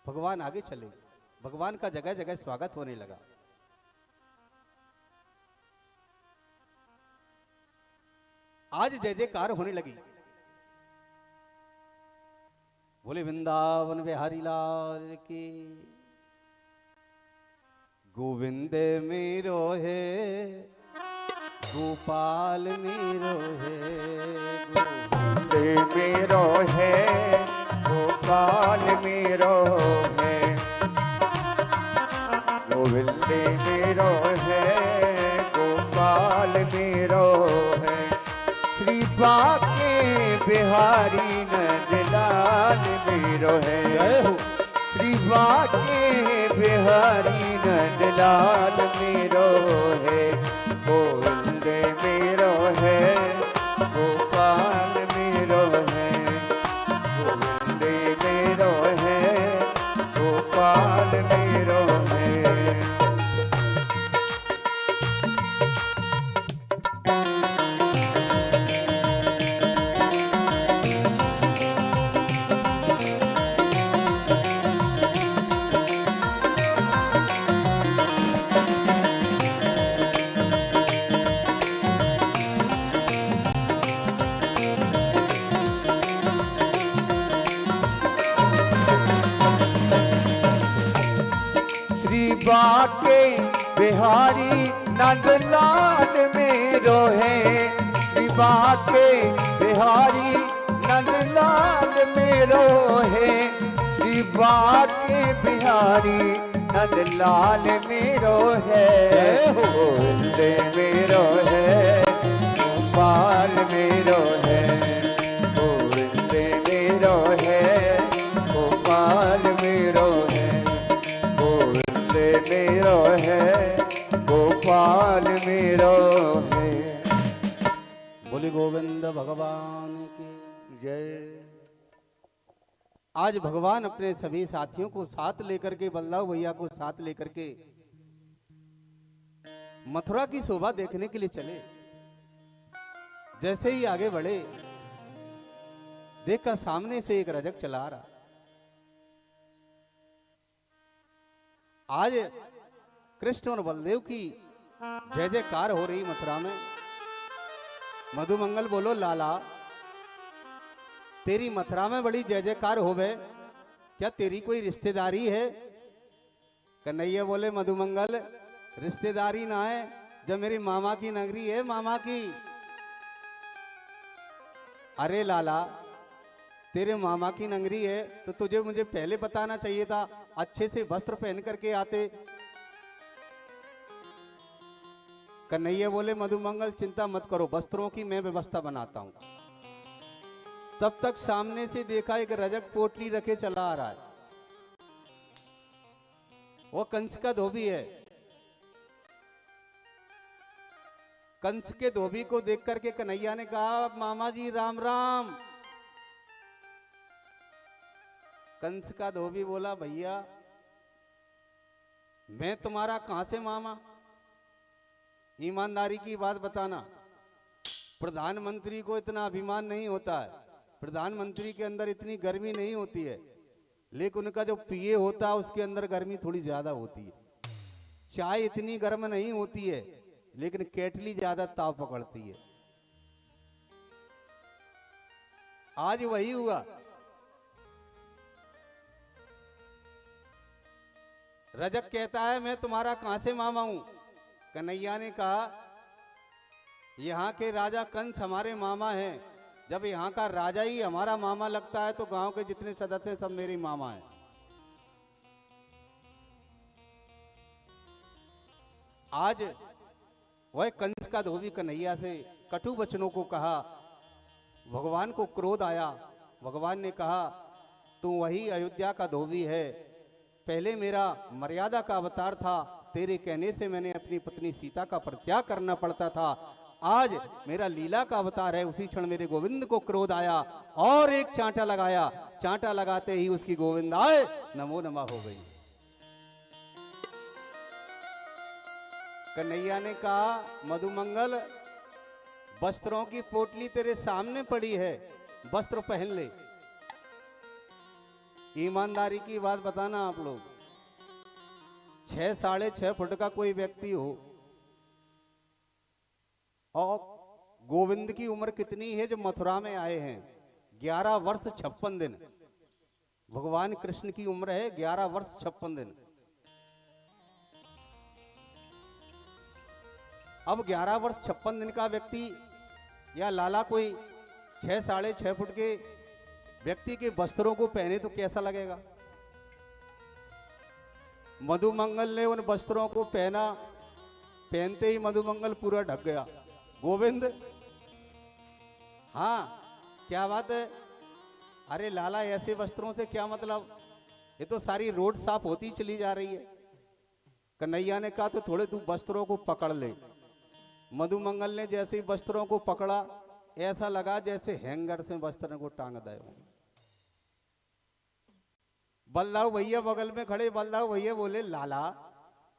भगवान आगे चले, भगवान का जगह जगह स्वागत होने लगा। आज जय जयकार होने लगी। बोले वृंदावन बिहारी लाल की। गोविंद मेरो है, गोपाल मेरो है, गोविंद मेरो है, गोपाल मेरो है, गोविंद मेरो है, गोपाल मेरो है। श्री बिहारी नंद लाल मेरो है, गोविंद मेरो है, गोपाल मेरो है, गोविंद मेरो है, गोपाल मेरो है। श्री बाके बिहारी नंद लाल मेरो है, श्री बाके बिहारी नंद लाल मेरो है, श्री बाके बिहारी नंद लाल मेरो है, गोविंद मेरो है, गोपाल मेरो है, गोविंद मेरो है, गोपाल मेरो है, गोविंद मेरो है, गोपाल मेरो है। बोले गोविंद भगवान की जय। आज भगवान अपने सभी साथियों को साथ लेकर के, बलदाऊ भैया को साथ लेकर के मथुरा की शोभा देखने के लिए चले। जैसे ही आगे बढ़े, देखा सामने से एक रजक चला रहा। आज कृष्ण और बलदेव की जय जयकार हो रही मथुरा में। मधुमंगल बोलो लाला, तेरी मथुरा में बड़ी जय जयकार हो गए, क्या तेरी कोई रिश्तेदारी है? कन्हैया बोले मधुमंगल, रिश्तेदारी ना है, जब मेरी मामा की नगरी है, मामा की। अरे लाला, तेरे मामा की नगरी है तो तुझे मुझे पहले बताना चाहिए था, अच्छे से वस्त्र पहन करके आते। कन्हैया बोले मधुमंगल चिंता मत करो, वस्त्रों की मैं व्यवस्था बनाता हूं। तब तक सामने से देखा एक रजक पोटली रखे चला आ रहा है, वो कंस का धोबी है। कंस के धोबी को देख करके कन्हैया ने कहा मामा जी राम राम। कंस का धोबी बोला भैया मैं तुम्हारा कहां से मामा, ईमानदारी की बात बताना। प्रधानमंत्री को इतना अभिमान नहीं होता है, प्रधानमंत्री के अंदर इतनी गर्मी नहीं होती है, लेकिन उनका जो पीए होता है उसके अंदर गर्मी थोड़ी ज्यादा होती है। चाय इतनी गर्म नहीं होती है, लेकिन केटली ज्यादा ताव पकड़ती है। आज वही हुआ। रजक कहता है मैं तुम्हारा कहां से मामा हूं। कन्हैया ने कहा यहां के राजा कंस हमारे मामा हैं, जब यहां का राजा ही हमारा मामा लगता है तो गांव के जितने सदस्य सब मेरे मामा हैं। आज वह कंस का धोबी कन्हैया से कटु वचनों को कहा। भगवान को क्रोध आया। भगवान ने कहा तू वही अयोध्या का धोबी है, पहले मेरा मर्यादा का अवतार था, तेरे कहने से मैंने अपनी पत्नी सीता का परित्याग करना पड़ता था। आज मेरा लीला का अवतार है। उसी क्षण मेरे गोविंद को क्रोध आया और एक चांटा लगाया। चांटा लगाते ही उसकी गोविंद आए नमो नमः हो गई। कन्हैया ने कहा मधुमंगल वस्त्रों की पोटली तेरे सामने पड़ी है, वस्त्र पहन ले। ईमानदारी की बात बताना आप लोग, 6 साढ़े 6 फुट का कोई व्यक्ति हो और गोविंद की उम्र कितनी है जो मथुरा में आए हैं? 11 वर्ष 56 दिन। भगवान कृष्ण की उम्र है 11 वर्ष 56 दिन। अब 11 वर्ष 56 दिन का व्यक्ति या लाला कोई 6 साढ़े 6 फुट के व्यक्ति के वस्त्रों को पहने तो कैसा लगेगा? मधुमंगल ने उन वस्त्रों को पहना, पहनते ही मधुमंगल पूरा ढक गया। गोविंद, हाँ क्या बात है? अरे लाला ऐसे वस्त्रों से क्या मतलब, ये तो सारी रोड साफ होती चली जा रही है। कन्हैया ने कहा तो थोड़े तू वस्त्रों को पकड़ ले। मधुमंगल ने जैसे ही वस्त्रों को पकड़ा, ऐसा लगा जैसे हैंगर से वस्त्र को टांग दे। बलदाऊ भैया बगल में खड़े, बलदाऊ भैया बोले लाला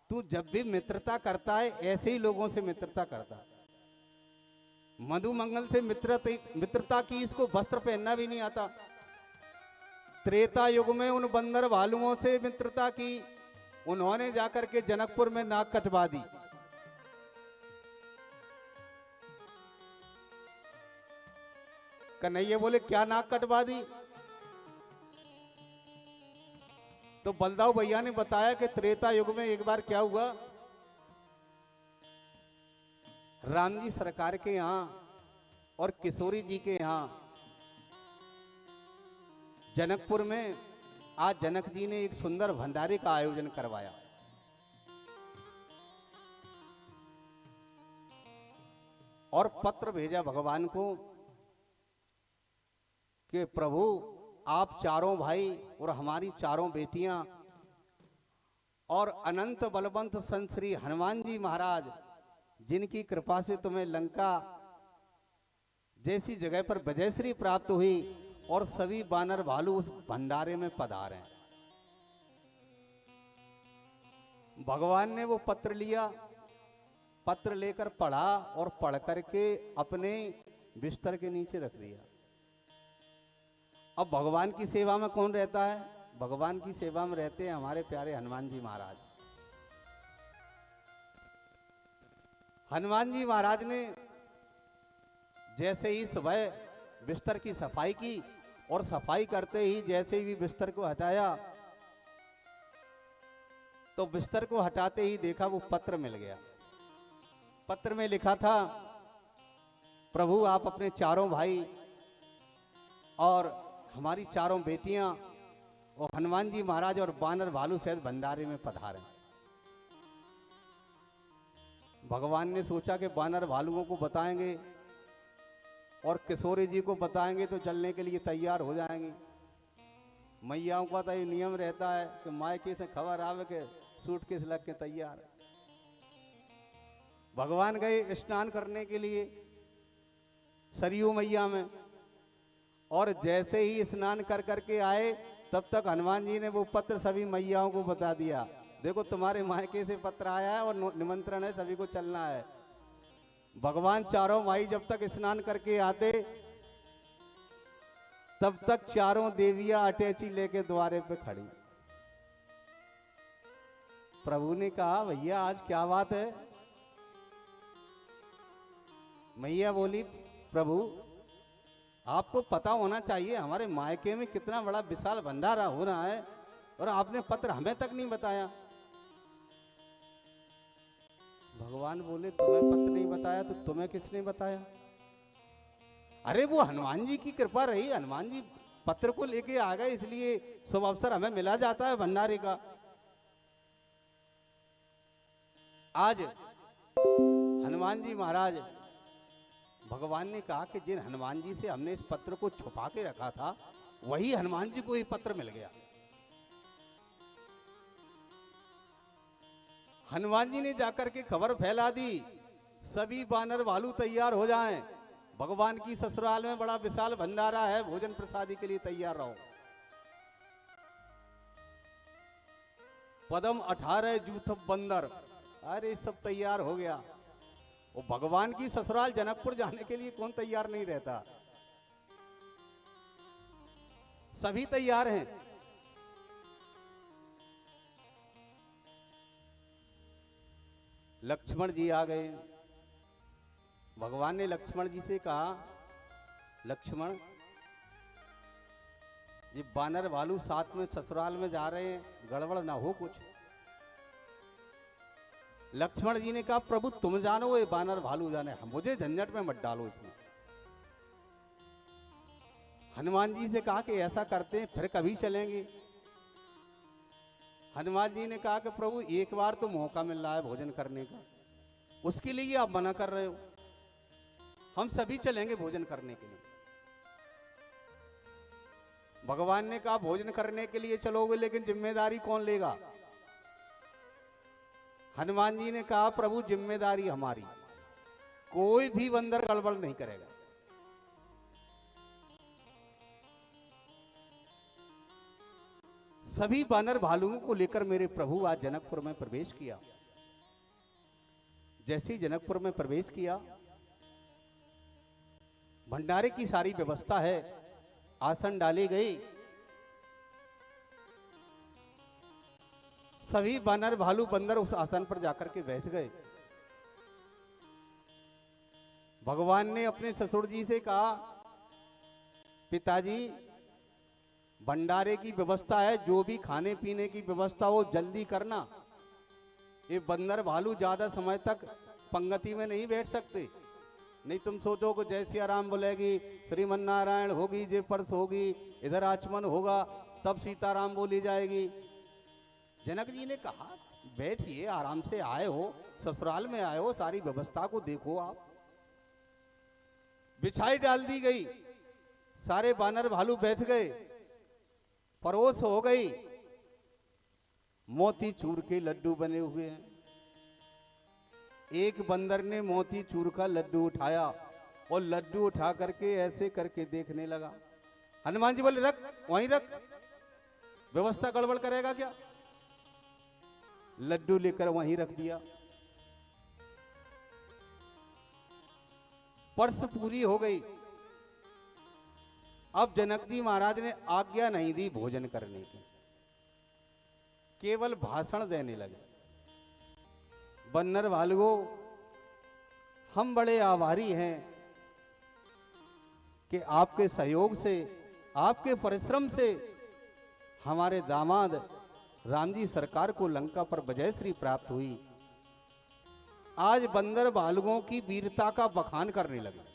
तू जब भी मित्रता करता है ऐसे ही लोगों से मित्रता करता है। मधुमंगल से मित्रता की, इसको वस्त्र पहनना भी नहीं आता। त्रेता युग में उन बंदर भालुओं से मित्रता की, उन्होंने जाकर के जनकपुर में नाक कटवा दी। कन्हैया बोले क्या नाक कटवा दी? तो बलदाऊ भैया ने बताया कि त्रेता युग में एक बार क्या हुआ, राम जी सरकार के यहां और किशोरी जी के यहां जनकपुर में आज जनक जी ने एक सुंदर भंडारे का आयोजन करवाया। और पत्र भेजा भगवान को कि प्रभु आप चारों भाई और हमारी चारों बेटियां और अनंत बलवंत संत श्री हनुमान जी महाराज, जिनकी कृपा से तुम्हें लंका जैसी जगह पर विजयश्री प्राप्त हुई, और सभी बानर भालू उस भंडारे में पधारे। भगवान ने वो पत्र लिया, पत्र लेकर पढ़ा और पढ़ करके अपने बिस्तर के नीचे रख दिया। अब भगवान की सेवा में कौन रहता है? भगवान की सेवा में रहते हैं हमारे प्यारे हनुमान जी महाराज। हनुमान जी महाराज ने जैसे ही सुबह बिस्तर की सफाई की, और सफाई करते ही जैसे ही बिस्तर को हटाया, तो बिस्तर को हटाते ही देखा वो पत्र मिल गया। पत्र में लिखा था, प्रभु आप अपने चारों भाई और हमारी चारों बेटियां और हनुमान जी महाराज और बानर भालू सहित भंडारे में पधारे। भगवान ने सोचा कि बानर भालुओं को बताएंगे और किशोरी जी को बताएंगे तो चलने के लिए तैयार हो जाएंगे। मैयाओं का तो ये नियम रहता है कि मायके से खबर आवे के सूटकेस लग के तैयार। भगवान गए स्नान करने के लिए सरयू मैया में, और जैसे ही स्नान कर करके आए तब तक हनुमान जी ने वो पत्र सभी मैयाओं को बता दिया, देखो तुम्हारे मायके से पत्र आया है और निमंत्रण है, सभी को चलना है। भगवान चारों माई जब तक स्नान करके आते तब तक चारों देवियां अटैची लेके द्वारे पे खड़ी। प्रभु ने कहा भैया आज क्या बात है? मैया बोली प्रभु आपको पता होना चाहिए हमारे मायके में कितना बड़ा विशाल भंडारा हो रहा है, और आपने पत्र हमें तक नहीं बताया। भगवान बोले तुम्हें पत्र नहीं बताया तो तुम्हें किसने बताया? अरे वो हनुमान जी की कृपा रही, हनुमान जी पत्र को लेके आ गए, इसलिए शुभ अवसर हमें मिला जाता है भंडारे का। आज हनुमान जी महाराज, भगवान ने कहा कि जिन हनुमान जी से हमने इस पत्र को छुपा के रखा था वही हनुमान जी को ये पत्र मिल गया। हनुमान जी ने जाकर के खबर फैला दी, सभी बानर भालू तैयार हो जाएं, भगवान की ससुराल में बड़ा विशाल भंडारा है, भोजन प्रसादी के लिए तैयार रहो। पदम 18 जूथब बंदर, अरे सब तैयार हो गया। वो भगवान की ससुराल जनकपुर जाने के लिए कौन तैयार नहीं रहता? सभी तैयार हैं। लक्ष्मण जी आ गए। भगवान ने लक्ष्मण जी से कहा, लक्ष्मण ये बानर भालू साथ में ससुराल में जा रहे हैं, गड़बड़ ना हो कुछ। लक्ष्मण जी ने कहा प्रभु तुम जानो ये बानर भालू जाने, मुझे झंझट में मत डालो इसमें। हनुमान जी से कहा कि ऐसा करते हैं फिर कभी चलेंगे। हनुमान जी ने कहा कि प्रभु एक बार तो मौका मिल रहा है भोजन करने का, उसके लिए आप मना कर रहे हो? हम सभी चलेंगे भोजन करने के लिए। भगवान ने कहा भोजन करने के लिए चलोगे लेकिन जिम्मेदारी कौन लेगा? हनुमान जी ने कहा प्रभु जिम्मेदारी हमारी, कोई भी बंदर गड़बड़ नहीं करेगा। सभी बानर भालुओं को लेकर मेरे प्रभु आज जनकपुर में प्रवेश किया। जैसे ही जनकपुर में प्रवेश किया, भंडारे की सारी व्यवस्था है, आसन डाली गई, सभी बानर भालू बंदर उस आसन पर जाकर के बैठ गए। भगवान ने अपने ससुर जी से कहा, पिताजी भंडारे की व्यवस्था है, जो भी खाने पीने की व्यवस्था हो जल्दी करना। ये बंदर भालू ज्यादा समय तक पंगति में नहीं बैठ सकते, नहीं तुम सोचो कि जय सिया राम बोलेगी, श्रीमन नारायण होगी, जय परस होगी, इधर आचमन होगा, तब सीताराम बोली जाएगी। जनक जी ने कहा बैठिए, आराम से आए हो, ससुराल में आए हो, सारी व्यवस्था को देखो आप। बिछाई डाल दी गई, सारे बानर भालू बैठ गए, परोस हो गई, मोती चूर के लड्डू बने हुए हैं। एक बंदर ने मोती चूर का लड्डू उठाया और लड्डू उठा करके ऐसे करके देखने लगा। हनुमान जी बोले रख, वहीं रख, व्यवस्था गड़बड़ करेगा क्या? लड्डू लेकर वहीं रख दिया। परस पूरी हो गई। अब जनक जी महाराज ने आज्ञा नहीं दी भोजन करने की, केवल भाषण देने लगे। बन्नर भालुओं, हम बड़े आभारी हैं कि आपके सहयोग से, आपके परिश्रम से हमारे दामाद राम जी सरकार को लंका पर विजय श्री प्राप्त हुई। आज बंदर भालुओं की वीरता का बखान करने लगे।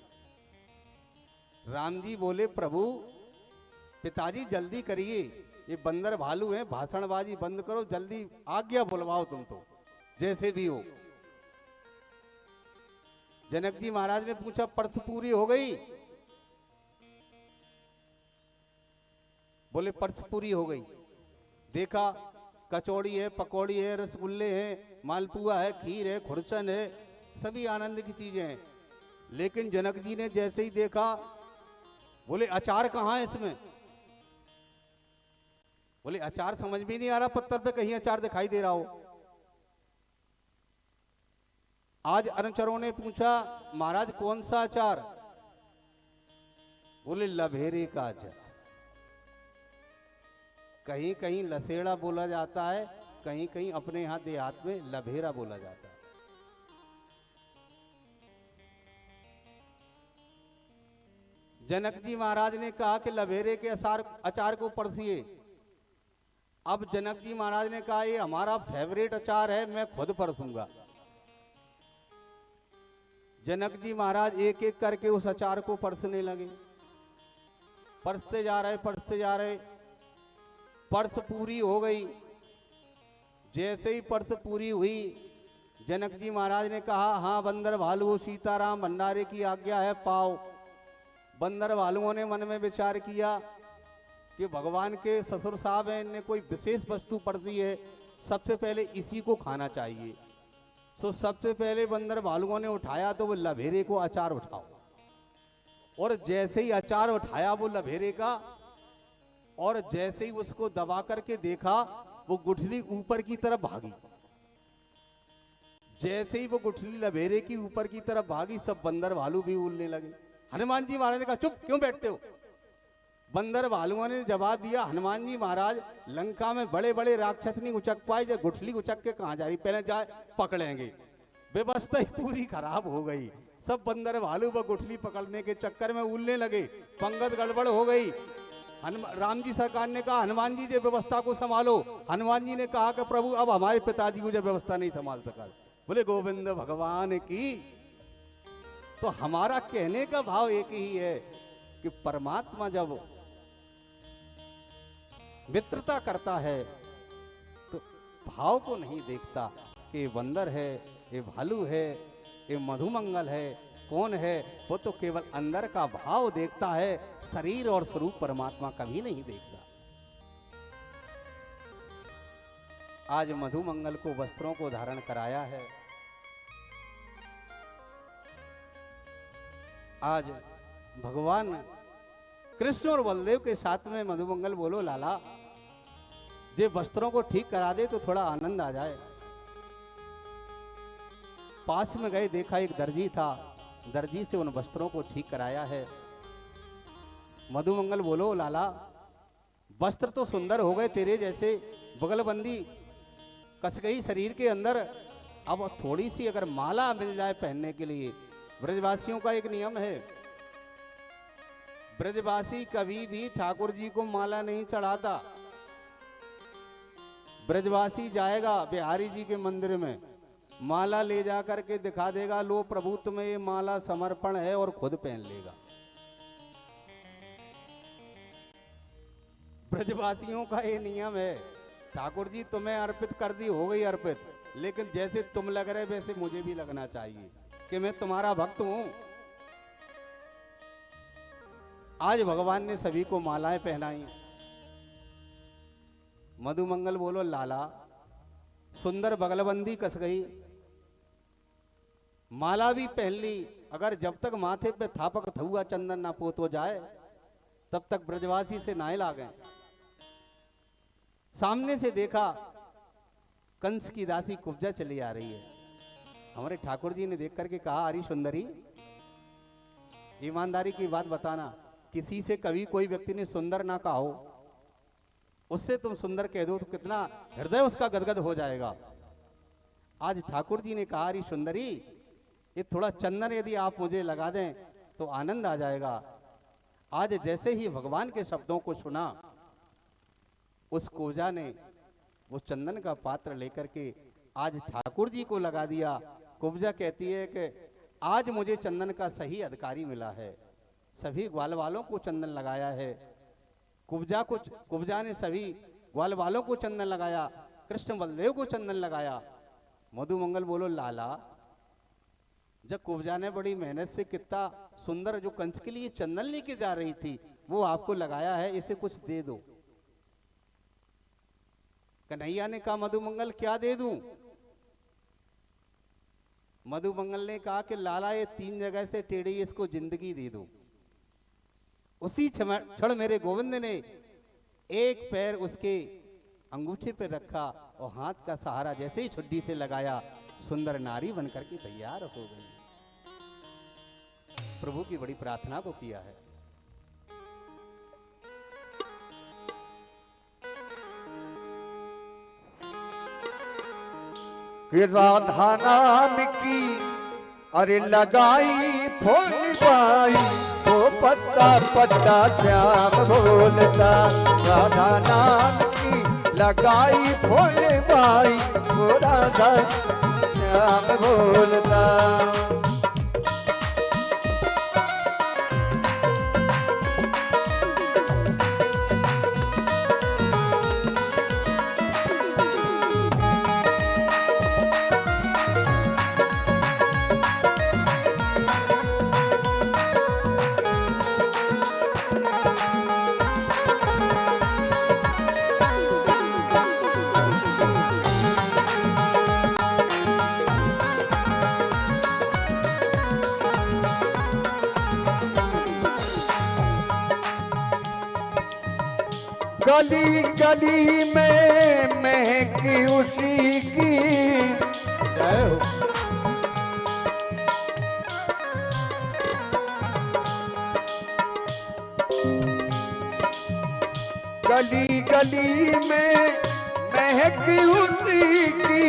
राम जी बोले प्रभु पिताजी जल्दी करिए, ये बंदर भालू हैं, भाषणबाजी बंद करो, जल्दी आज्ञा बुलवाओ तुम तो जैसे भी हो। जनक जी महाराज ने पूछा परस पूरी हो गई? बोले परस पूरी हो गई। देखा कचौड़ी है, पकौड़ी है, रसगुल्ले हैं, मालपुआ है, खीर है, खुरसन है, सभी आनंद की चीजें हैं। लेकिन जनक जी ने जैसे ही देखा, बोले अचार कहाँ है इसमें? बोले अचार समझ में नहीं आ रहा, पत्थर पे कहीं अचार दिखाई दे रहा हो। आज अनुचरों ने पूछा महाराज कौन सा अचार? बोले लभेरे का अचार। कहीं कहीं लसेड़ा बोला जाता है, कहीं कहीं अपने यहां देहात में लभेरा बोला जाता है। जनक जी महाराज ने कहा कि लभेरे के अचार को परसिए। अब जनक जी महाराज ने कहा ये हमारा फेवरेट अचार है, मैं खुद परसूंगा। जनक जी महाराज एक एक करके उस अचार को परसने लगे। परसते जा रहे, परसते जा रहे, परस पूरी हो गई। जैसे ही परस पूरी हुई, जनक जी महाराज ने कहा हाँ बंदर भालुओं, सीताराम भंडारे की आज्ञा है, पाओ। बंदर भालुओं ने मन में विचार किया कि भगवान के ससुर साहब हैं, इनने कोई विशेष वस्तु परसी है, सबसे पहले इसी को खाना चाहिए। तो सबसे पहले बंदर भालुओं ने उठाया तो वो लभेरे को अचार उठाओ, और जैसे ही अचार उठाया वो लभेरे का, और जैसे ही उसको दबा करके देखा, वो गुठली ऊपर की तरफ भागी। जैसे ही वो गुठली लभेरे की ऊपर की तरफ भागी, सब बंदर भालू भी उड़ने लगे। हनुमान जी महाराज ने कहा चुप क्यों बैठते हो? बंदर भालुओं ने जवाब दिया हनुमान जी महाराज, लंका में बड़े बड़े राक्षस नहीं उचक पाए, जो गुठली उचक के कहां जा रही, पहले जाए पकड़ेंगे। व्यवस्था ही पूरी खराब हो गई। सब बंदर भालू वो गुठली पकड़ने के चक्कर में उड़ने लगे, पंगत गड़बड़ हो गई। राम जी सरकार ने कहा हनुमान जी जो व्यवस्था को संभालो। हनुमान जी ने कहा कि प्रभु अब हमारे पिताजी को जो व्यवस्था नहीं संभाल सका। बोले गोविंद भगवान की। तो हमारा कहने का भाव एक ही है कि परमात्मा जब मित्रता करता है तो भाव को नहीं देखता कि ये बंदर है, ये भालू है, ये मधुमंगल है, कौन है, वो तो केवल अंदर का भाव देखता है, शरीर और स्वरूप परमात्मा कभी नहीं देखता। आज मधुमंगल को वस्त्रों को धारण कराया है। आज भगवान कृष्ण और बलदेव के साथ में मधुमंगल बोलो लाला, ये वस्त्रों को ठीक करा दे तो थोड़ा आनंद आ जाए। पास में गए, देखा एक दर्जी था, दर्जी से उन वस्त्रों को ठीक कराया है। मधुमंगल बोलो लाला, वस्त्र तो सुंदर हो गए तेरे जैसे, बगलबंदी कस गई शरीर के अंदर, अब थोड़ी सी अगर माला मिल जाए पहनने के लिए। ब्रजवासियों का एक नियम है, ब्रजवासी कभी भी ठाकुर जी को माला नहीं चढ़ाता। ब्रजवासी जाएगा बिहारी जी के मंदिर में, माला ले जा करके दिखा देगा, लो प्रभु तुम्हें ये माला समर्पण है, और खुद पहन लेगा। ब्रजवासियों का ये नियम है, ठाकुर जी तुम्हें अर्पित कर दी, हो गई अर्पित, लेकिन जैसे तुम लग रहे वैसे मुझे भी लगना चाहिए कि मैं तुम्हारा भक्त हूं। आज भगवान ने सभी को मालाएं पहनाई। मधुमंगल बोलो लाला, सुंदर बगलबंदी कस गई, माला भी पहन ली, अगर जब तक माथे पे थापक धुआ चंदन ना पोत हो जाए तब तक ब्रजवासी से नाए लागें। सामने से देखा कंस की दासी कुब्जा चली आ रही है। हमारे ठाकुर जी ने देख करके कहा, अरे सुंदरी, ईमानदारी की बात बताना, किसी से कभी कोई व्यक्ति ने सुंदर ना कहा हो, उससे तुम सुंदर कह दो तो कितना हृदय उसका गदगद हो जाएगा। आज ठाकुर जी ने कहा, अरे सुंदरी, ये थोड़ा चंदन यदि आप मुझे लगा दें तो आनंद आ जाएगा। आज जैसे ही भगवान के शब्दों को सुना, उस कोजा ने वो चंदन का पात्र लेकर के आज ठाकुर जी को लगा दिया। कुब्जा कहती है कि आज मुझे चंदन का सही अधिकारी मिला है। सभी ग्वाल वालों को चंदन लगाया है, कुब्जा ने सभी ग्वाल वालों को चंदन लगाया, कृष्ण बलदेव को चंदन लगाया। मधुमंगल बोलो लाला, जब कुब्जा ने बड़ी मेहनत से कितना सुंदर जो कंस के लिए चंदन लेके जा रही थी वो आपको लगाया है, इसे कुछ दे दो। कन्हैया ने कहा, मधुमंगल क्या दे दूं? मधुमंगल ने कहा कि लाला, ये 3 जगह से टेढ़ी, इसको जिंदगी दे दो। उसी क्षण मेरे गोविंद ने एक पैर उसके अंगूठे पे रखा और हाथ का सहारा जैसे ही ठुड्डी से लगाया, सुंदर नारी बनकर के तैयार हो गई। प्रभु की बड़ी प्रार्थना को किया है। कि राधा नाम की अरे लगाई फूलबाई, वो पत्ता पत्ता श्याम बोलता। राधा नाम की लगाई फूलबाई, वो राधा श्याम बोलता। गली गली में महकी उसी की जय हो। गली गली में महकी उसी की,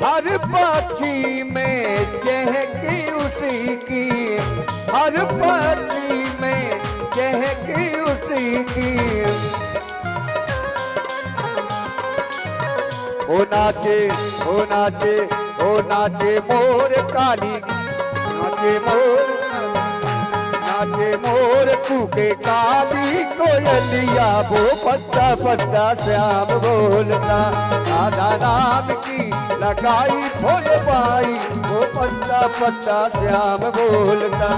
हर पाखी में चहकी उसी की, हर पाखी में चहकी उसी की। ओ नाचे ओ नाचे ओ नाचे मोर काली, नाचे मोर कूके काली कोयलिया, वो पत्ता पत्ता श्याम बोलता। राधा नाम की लगाई फूलबाई, वो पत्ता पत्ता श्याम बोलता।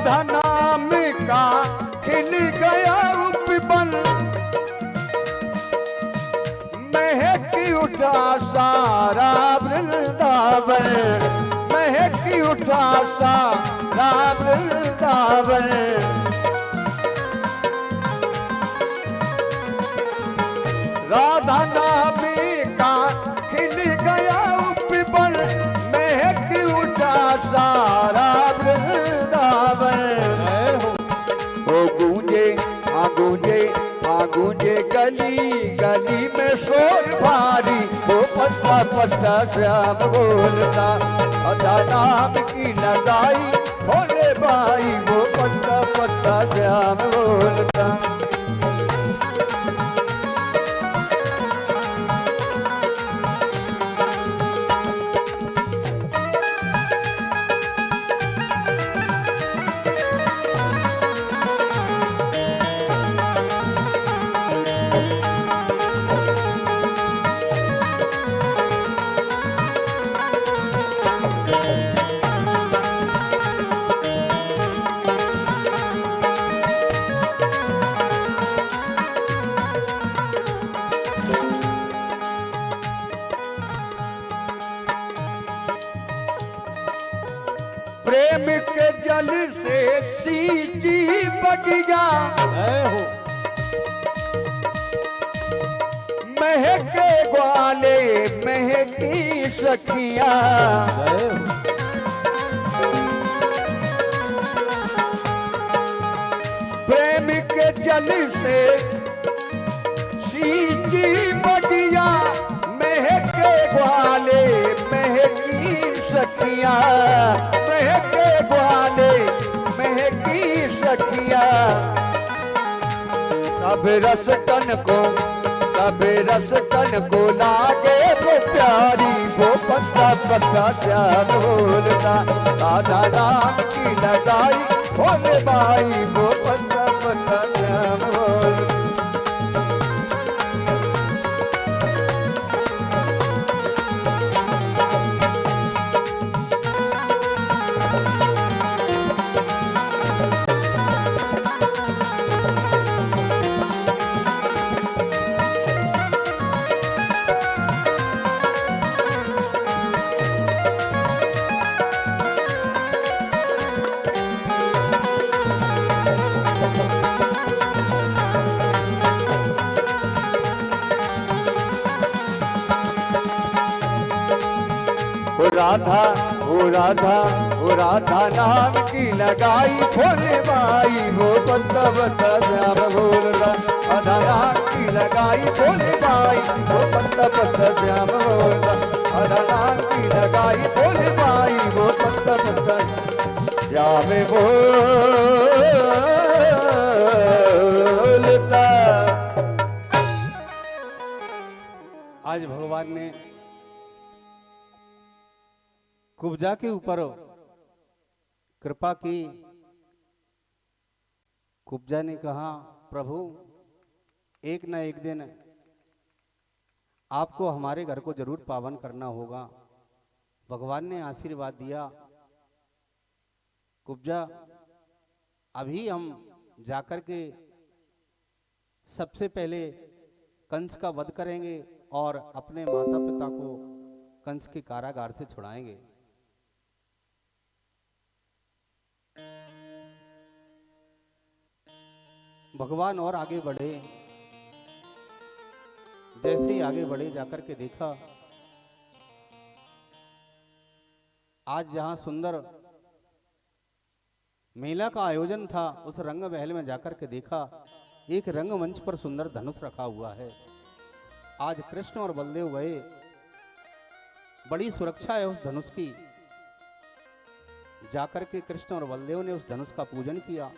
राधा नाम का खिल गया उपवन, महक उठा सारा वृंदावन, महक उठा सारा वृंदावन। राधा नाम का खिल गया उपवन, महक उठा सारा वृंदावन। ओ गूंजे आ गूंजे आ गूंजे गली गली में शोर भारी, वो पत्ता पत्ता श्याम बोलता, राधा नाम की लगाई भोले भाई, वो पत्ता पत्ता श्याम बोलता। प्रेम के जल से सींची बगिया, महके ग्वाले महकी सखिया। प्रेम के जल से सींची बगिया, महके ग्वाले महकी सखिया, महके ग्वाले महकी सखिया। सब रस तन को लागे वो प्यारी, वो पत्ता पत्ता श्याम बोलता, राधा नाम की लगाई भोले भाई, वो पत्ता पत्ता श्याम बोलता। राधा ओ राधा ओ राधा नाम की लगाई भोले भाई, वो पत्ता पत्ता श्याम बोलता, राधा नाम की लगाई भोले भाई, वो पत्ता पत्ता श्याम बोलता, राधा नाम की लगाई भोले भाई, वो पत्ता पत्ता श्याम बोलता। आज भगवान ने कुब्जा के ऊपर कृपा की। कुब्जा ने कहा, प्रभु एक न एक दिन आपको हमारे घर को जरूर पावन करना होगा। भगवान ने आशीर्वाद दिया, कुब्जा अभी हम जाकर के सबसे पहले कंस का वध करेंगे और अपने माता पिता को कंस के कारागार से छुड़ाएंगे। भगवान और आगे बढ़े, जैसे ही आगे बढ़े जाकर के देखा, आज जहां सुंदर मेला का आयोजन था, उस रंग महल में जाकर के देखा, एक रंगमंच पर सुंदर धनुष रखा हुआ है। आज कृष्ण और बलदेव गए, बड़ी सुरक्षा है उस धनुष की। जाकर के कृष्ण और बलदेव ने उस धनुष का पूजन किया।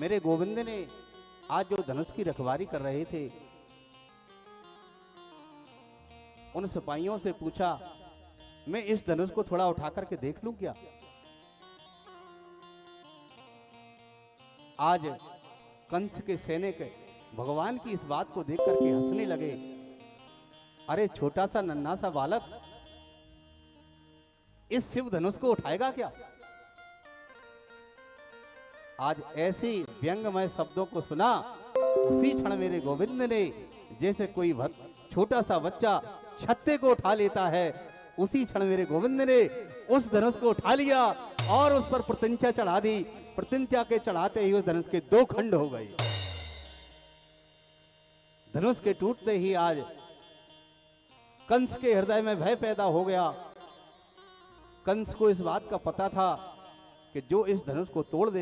मेरे गोविंद ने आज जो धनुष की रखवारी कर रहे थे, उन सिपाहियों से पूछा, मैं इस धनुष को थोड़ा उठा करके देख लूं क्या? आज कंस के सैनिक भगवान की इस बात को देख करके हंसने लगे। अरे छोटा सा नन्हा सा बालक इस शिव धनुष को उठाएगा क्या? आज ऐसी व्यंगमय शब्दों को सुना, उसी क्षण मेरे गोविंद ने जैसे कोई छोटा सा बच्चा छत्ते को उठा लेता है, उसी क्षण मेरे गोविंद ने उस धनुष को उठा लिया और उस पर प्रत्यंचा चढ़ा दी। प्रत्यंचा के चढ़ाते ही उस धनुष के 2 खंड हो गए। धनुष के टूटते ही आज कंस के हृदय में भय पैदा हो गया। कंस को इस बात का पता था कि जो इस धनुष को तोड़ देगा